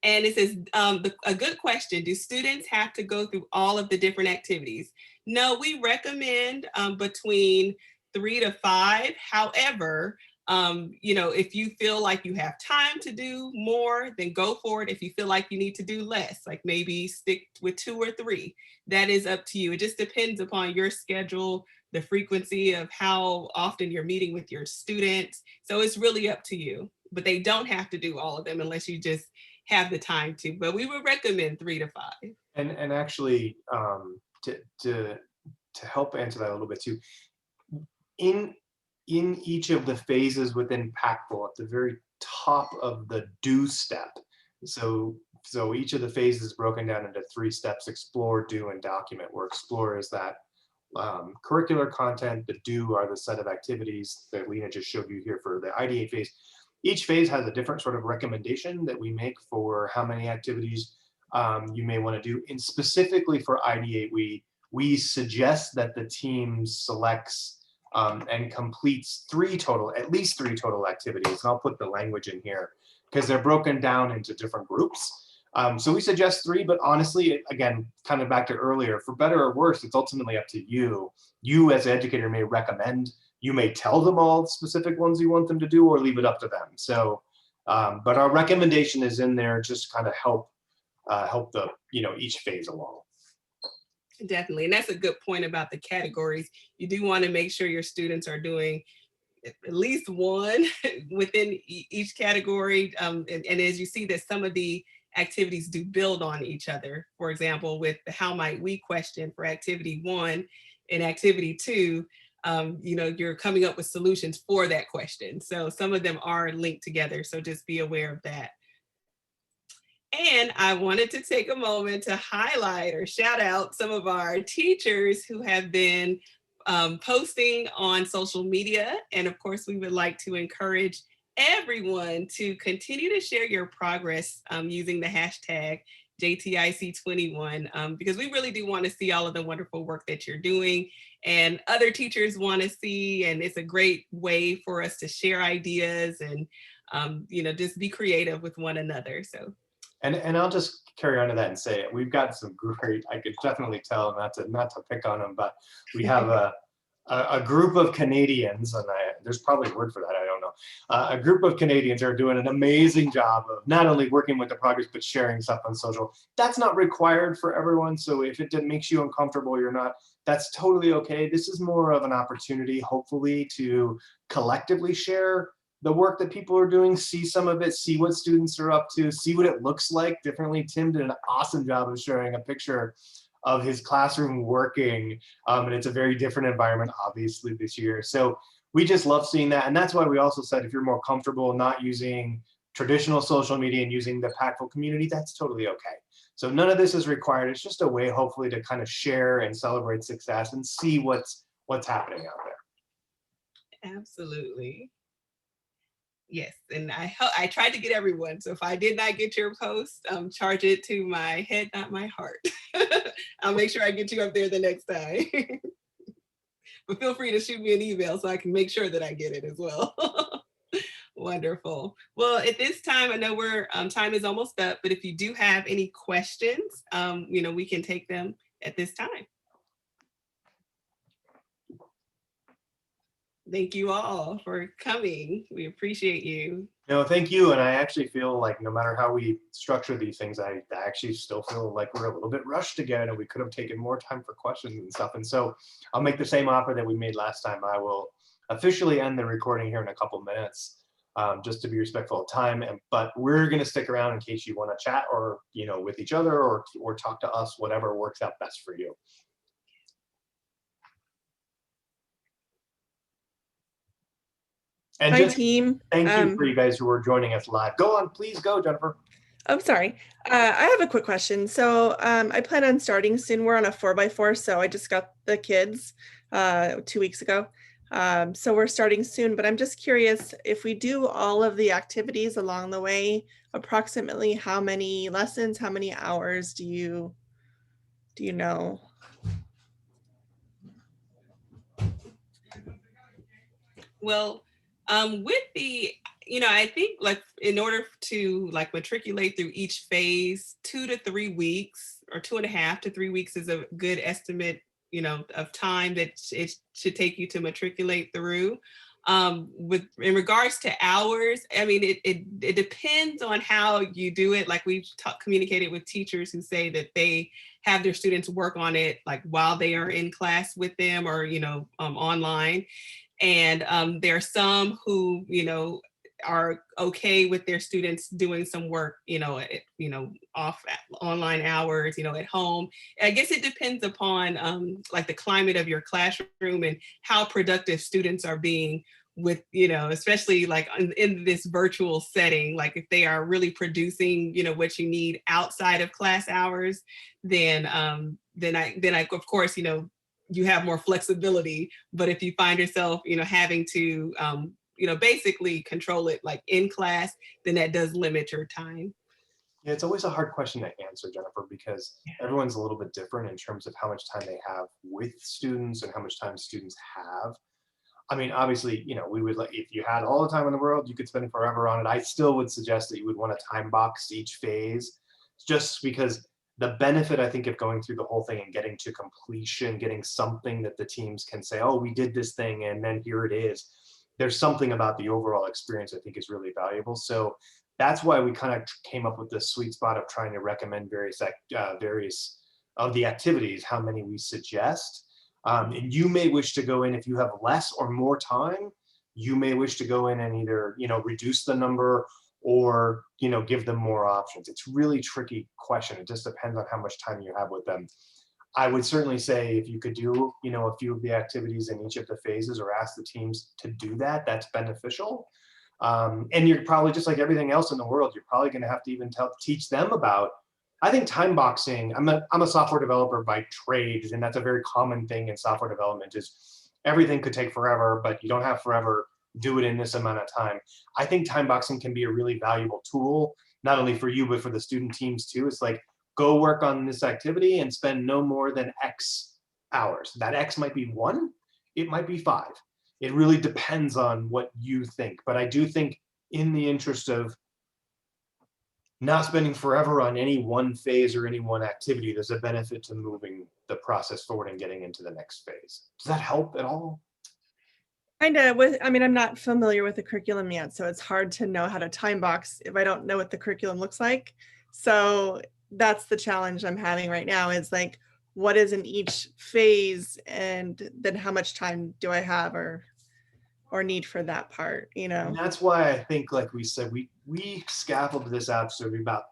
And it says, a good question, do students have to go through all of the different activities? No, we recommend between 3 to 5. However, if you feel like you have time to do more, then go for it. If you feel like you need to do less, like maybe stick with 2 or 3, that is up to you. It just depends upon your schedule, the frequency of how often you're meeting with your students. So it's really up to you, but they don't have to do all of them unless you just have the time to, but we would recommend 3 to 5. And actually, to help answer that a little bit too, in each of the phases within Packful, at the very top of the do step, so each of the phases is broken down into 3 steps: explore, do, and document, where explore is that curricular content, the do are the set of activities that Lena just showed you here for the Ideate phase. Each phase has a different sort of recommendation that we make for how many activities you may want to do. And specifically for Ideate, we suggest that the team selects and completes at least three total activities. And I'll put the language in here because they're broken down into different groups. So we suggest 3, but honestly, again, kind of back to earlier, for better or worse, it's ultimately up to you. You as an educator may recommend, you may tell them all the specific ones you want them to do or leave it up to them. So, but our recommendation is in there just kind of help the, each phase along. Definitely. And that's a good point about the categories. You do want to make sure your students are doing at least one within each category. And as you see that some of the activities do build on each other. For example, with the how might we question for activity 1 and activity 2, you're coming up with solutions for that question. So some of them are linked together. So just be aware of that. And I wanted to take a moment to highlight or shout out some of our teachers who have been posting on social media. And of course, we would like to encourage everyone to continue to share your progress using the hashtag JTIC21, because we really do want to see all of the wonderful work that you're doing and other teachers want to see. And it's a great way for us to share ideas and, just be creative with one another. So. And I'll just carry on to that and say we've got some great, I could definitely tell, not to pick on them, but we have a group of Canadians, and there's probably a word for that, I don't know. A group of Canadians are doing an amazing job of not only working with the progress, but sharing stuff on social. That's not required for everyone. So if it makes you uncomfortable, that's totally okay. This is more of an opportunity, hopefully, to collectively share the work that people are doing, see some of it, see what students are up to, see what it looks like differently. Tim did an awesome job of sharing a picture of his classroom working, and it's a very different environment, obviously, this year. So we just love seeing that. And that's why we also said, if you're more comfortable not using traditional social media and using the Packful community, that's totally okay. So none of this is required. It's just a way, hopefully, to kind of share and celebrate success and see what's happening out there. Absolutely. Yes, and I tried to get everyone. So if I did not get your post, charge it to my head, not my heart. I'll make sure I get you up there the next time. But feel free to shoot me an email so I can make sure that I get it as well. Wonderful. Well, at this time, I know we're time is almost up, but if you do have any questions, we can take them at this time. Thank you all for coming. We appreciate you. No, thank you. And I actually feel like no matter how we structure these things, I actually still feel like we're a little bit rushed again, and we could have taken more time for questions and stuff. And so I'll make the same offer that we made last time. I will officially end the recording here in a couple minutes, just to be respectful of time. But we're going to stick around in case you want to chat or, with each other or talk to us, whatever works out best for you. And Hi, team. Thank you for you guys who are joining us live. Go on, please go, Jennifer. Oh, sorry. I have a quick question. So I plan on starting soon. We're on a 4x4, so I just got the kids 2 weeks ago. So we're starting soon, but I'm just curious, if we do all of the activities along the way, approximately how many lessons, how many hours do you know? Well, with the, I think in order to matriculate through each phase, 2 to 3 weeks or 2.5 to 3 weeks is a good estimate, of time that it should take you to matriculate through. In regards to hours, I mean, it depends on how you do it. Like we've communicated with teachers who say that they have their students work on it while they are in class with them or, online. And there are some who, are okay with their students doing some work, off online hours, at home. I guess it depends upon the climate of your classroom and how productive students are being with, especially in this virtual setting. Like if they are really producing, what you need outside of class hours, then I of course, you have more flexibility. But if you find yourself, having to, basically control it in class, then that does limit your time. Yeah, it's always a hard question to answer, Jennifer, because everyone's a little bit different in terms of how much time they have with students and how much time students have. I mean, obviously, we would if you had all the time in the world, you could spend forever on it. I still would suggest that you would want to time box each phase, just because the benefit, I think, of going through the whole thing and getting to completion, getting something that the teams can say, oh, we did this thing, and then here it is. There's something about the overall experience I think is really valuable. So that's why we kind of came up with this sweet spot of trying to recommend various of the activities, how many we suggest. And you may wish to go in, if you have less or more time, you may wish to go in and either, reduce the number or, give them more options. It's really tricky question. It just depends on how much time you have with them. I would certainly say if you could do, a few of the activities in each of the phases or ask the teams to do that, that's beneficial. And you're probably, just like everything else in the world, you're probably going to have to even teach them about, I think, time boxing. I'm a software developer by trade, and that's a very common thing in software development, is everything could take forever, but you don't have forever. Do it in this amount of time. I think time boxing can be a really valuable tool, not only for you, but for the student teams too. It's like, go work on this activity and spend no more than X hours. That X might be 1, it might be 5. It really depends on what you think. But I do think, in the interest of not spending forever on any one phase or any one activity, there's a benefit to moving the process forward and getting into the next phase. Does that help at all? Kind of. I'm not familiar with the curriculum yet, so it's hard to know how to time box if I don't know what the curriculum looks like. So that's the challenge I'm having right now, is like, what is in each phase, and then how much time do I have or need for that part, And that's why I think, like we said, we scaffolded this out so it'd be about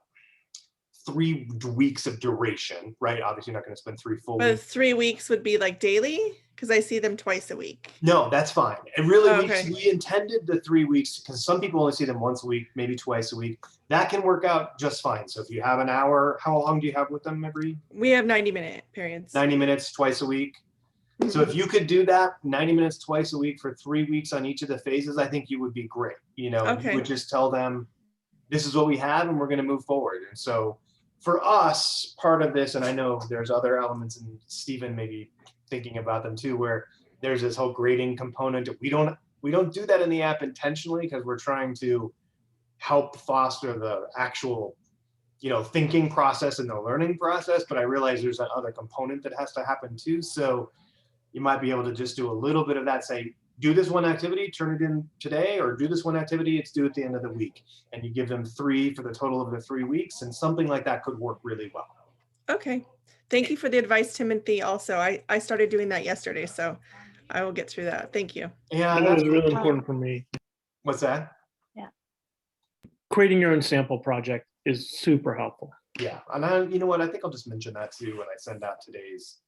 3 weeks of duration, right? Obviously, you're not going to spend 3 full But weeks. 3 weeks would be like daily, because I see them twice a week. No, that's fine. And really, Okay. we intended the 3 weeks because some people only see them once a week, maybe twice a week. That can work out just fine. So if you have an hour, how long do you have with them every? We have 90-minute periods. 90 minutes twice a week. So if you could do that 90 minutes twice a week for 3 weeks on each of the phases, I think you would be great. Okay. You would just tell them, this is what we have and we're going to move forward. And so for us, part of this, and I know there's other elements, and Stephen may be thinking about them too, where there's this whole grading component. We don't do that in the app intentionally, because we're trying to help foster the actual, thinking process and the learning process. But I realize there's that other component that has to happen too. So you might be able to just do a little bit of that, say, do this one activity, turn it in today, or do this one activity, it's due at the end of the week. And you give them 3 for the total of the 3 weeks, and something like that could work really well. Okay. Thank you for the advice, Timothy. Also, I started doing that yesterday, so I will get through that. Thank you. Yeah, That was really important for me. What's that? Creating your own sample project is super helpful. Yeah, and you know what? I think I'll just mention that too when I send out today's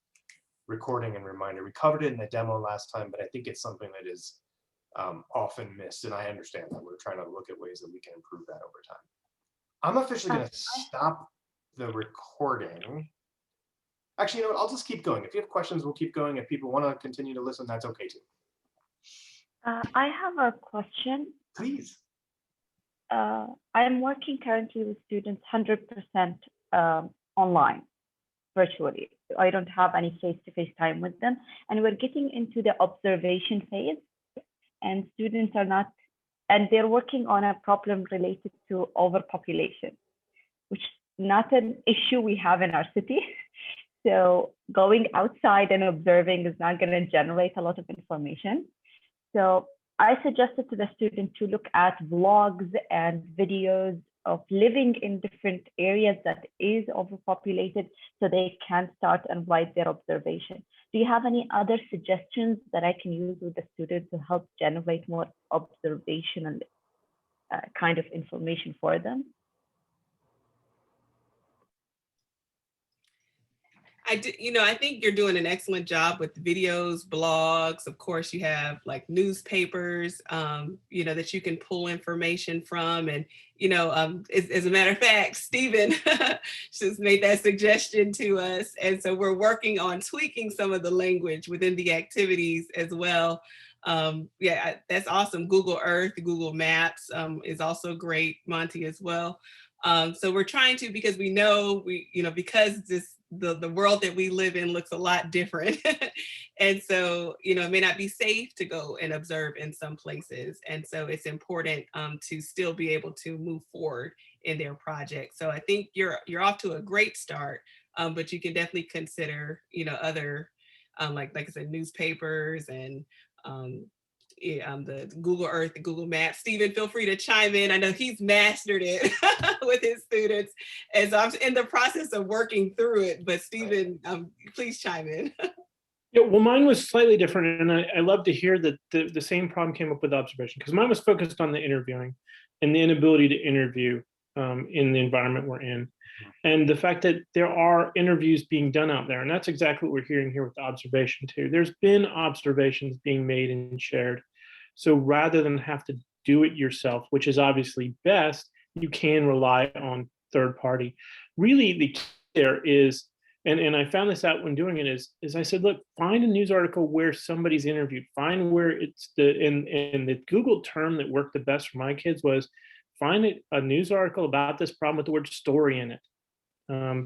recording and reminder. We covered it in the demo last time, but I think it's something that is often missed, and I understand that. We're trying to look at ways that we can improve that over time. I'm officially going to stop the recording. Actually, you know what? I'll just keep going. If you have questions, we'll keep going. If people want to continue to listen, that's okay too. I have a question. Please. I'm working currently with students 100% online, virtually. I don't have any face-to-face time with them. And we're getting into the observation phase, and students are not, and they're working on a problem related to overpopulation, which is not an issue we have in our city. So going outside and observing is not going to generate a lot of information. So I suggested to the student to look at vlogs and videos of living in different areas that is overpopulated, so they can start and write their observation. Do you have any other suggestions that I can use with the students to help generate more observational kind of information for them? I think you're doing an excellent job with videos, blogs. Of course, you have like newspapers, that you can pull information from. And, as a matter of fact, Stephen just made that suggestion to us. And so we're working on tweaking some of the language within the activities as well. That's awesome. Google Earth, Google Maps is also great, Monty, as well. So we're trying to, because we know because the world that we live in looks a lot different. And so, it may not be safe to go and observe in some places. And so it's important to still be able to move forward in their project. So I think you're off to a great start, but you can definitely consider, other, like I said, newspapers and the Google Earth, the Google Maps. Stephen, feel free to chime in. I know he's mastered it with his students, and so I'm in the process of working through it. But Stephen, please chime in. Yeah, well, mine was slightly different, and I love to hear that the same problem came up with observation, because mine was focused on the interviewing and the inability to interview in the environment we're in, and the fact that there are interviews being done out there, and that's exactly what we're hearing here with observation too. There's been observations being made and shared, so rather than have to do it yourself, which is obviously best, you can rely on third party. Really, the key there is, and I found this out when doing it, is I said, look, find a news article where somebody's interviewed, find where it's and the Google term that worked the best for my kids was find a news article about this problem with the word story in it.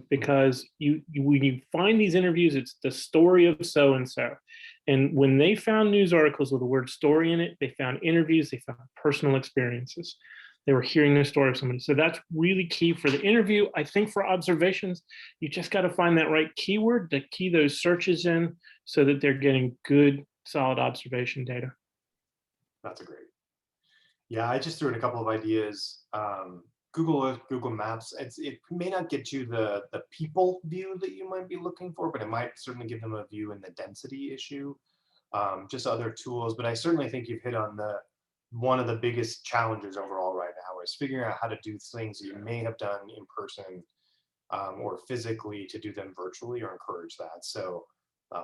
Because when you find these interviews, it's the story of so-and-so. And when they found news articles with the word story in it, they found interviews, they found personal experiences. They were hearing the story of somebody. So that's really key for the interview. I think for observations, you just got to find that right keyword to key those searches in so that they're getting good, solid observation data. That's a great. Yeah, I just threw in a couple of ideas. Google Earth, Google Maps, it may not get you the people view that you might be looking for, but it might certainly give them a view in the density issue. Just other tools, but I certainly think you've hit on one of the biggest challenges overall right now is figuring out how to do things that you may have done in person or physically to do them virtually or encourage that. So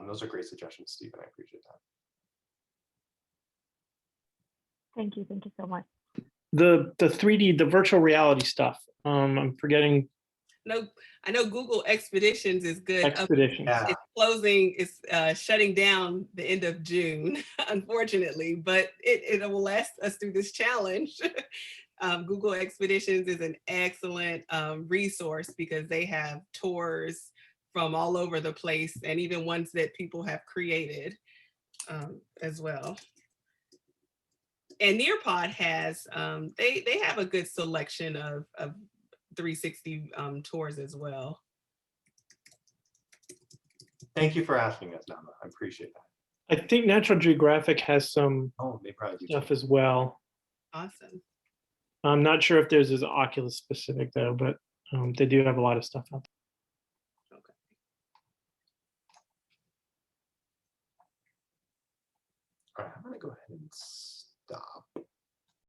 those are great suggestions, Stephen. I appreciate that. Thank you so much. The 3D, the virtual reality stuff. I'm forgetting. No, I know Google Expeditions is good. Expeditions. It's closing, it's shutting down the end of June, unfortunately, but it will last us through this challenge. Google Expeditions is an excellent resource because they have tours from all over the place and even ones that people have created as well. And Nearpod has, they have a good selection of 360 tours as well. Thank you for asking us, Nama. I appreciate that. I think Natural Geographic has some they probably do stuff as well. Awesome. I'm not sure if theirs is Oculus specific though, but they do have a lot of stuff out there. Okay. All right, I'm gonna go ahead and stop.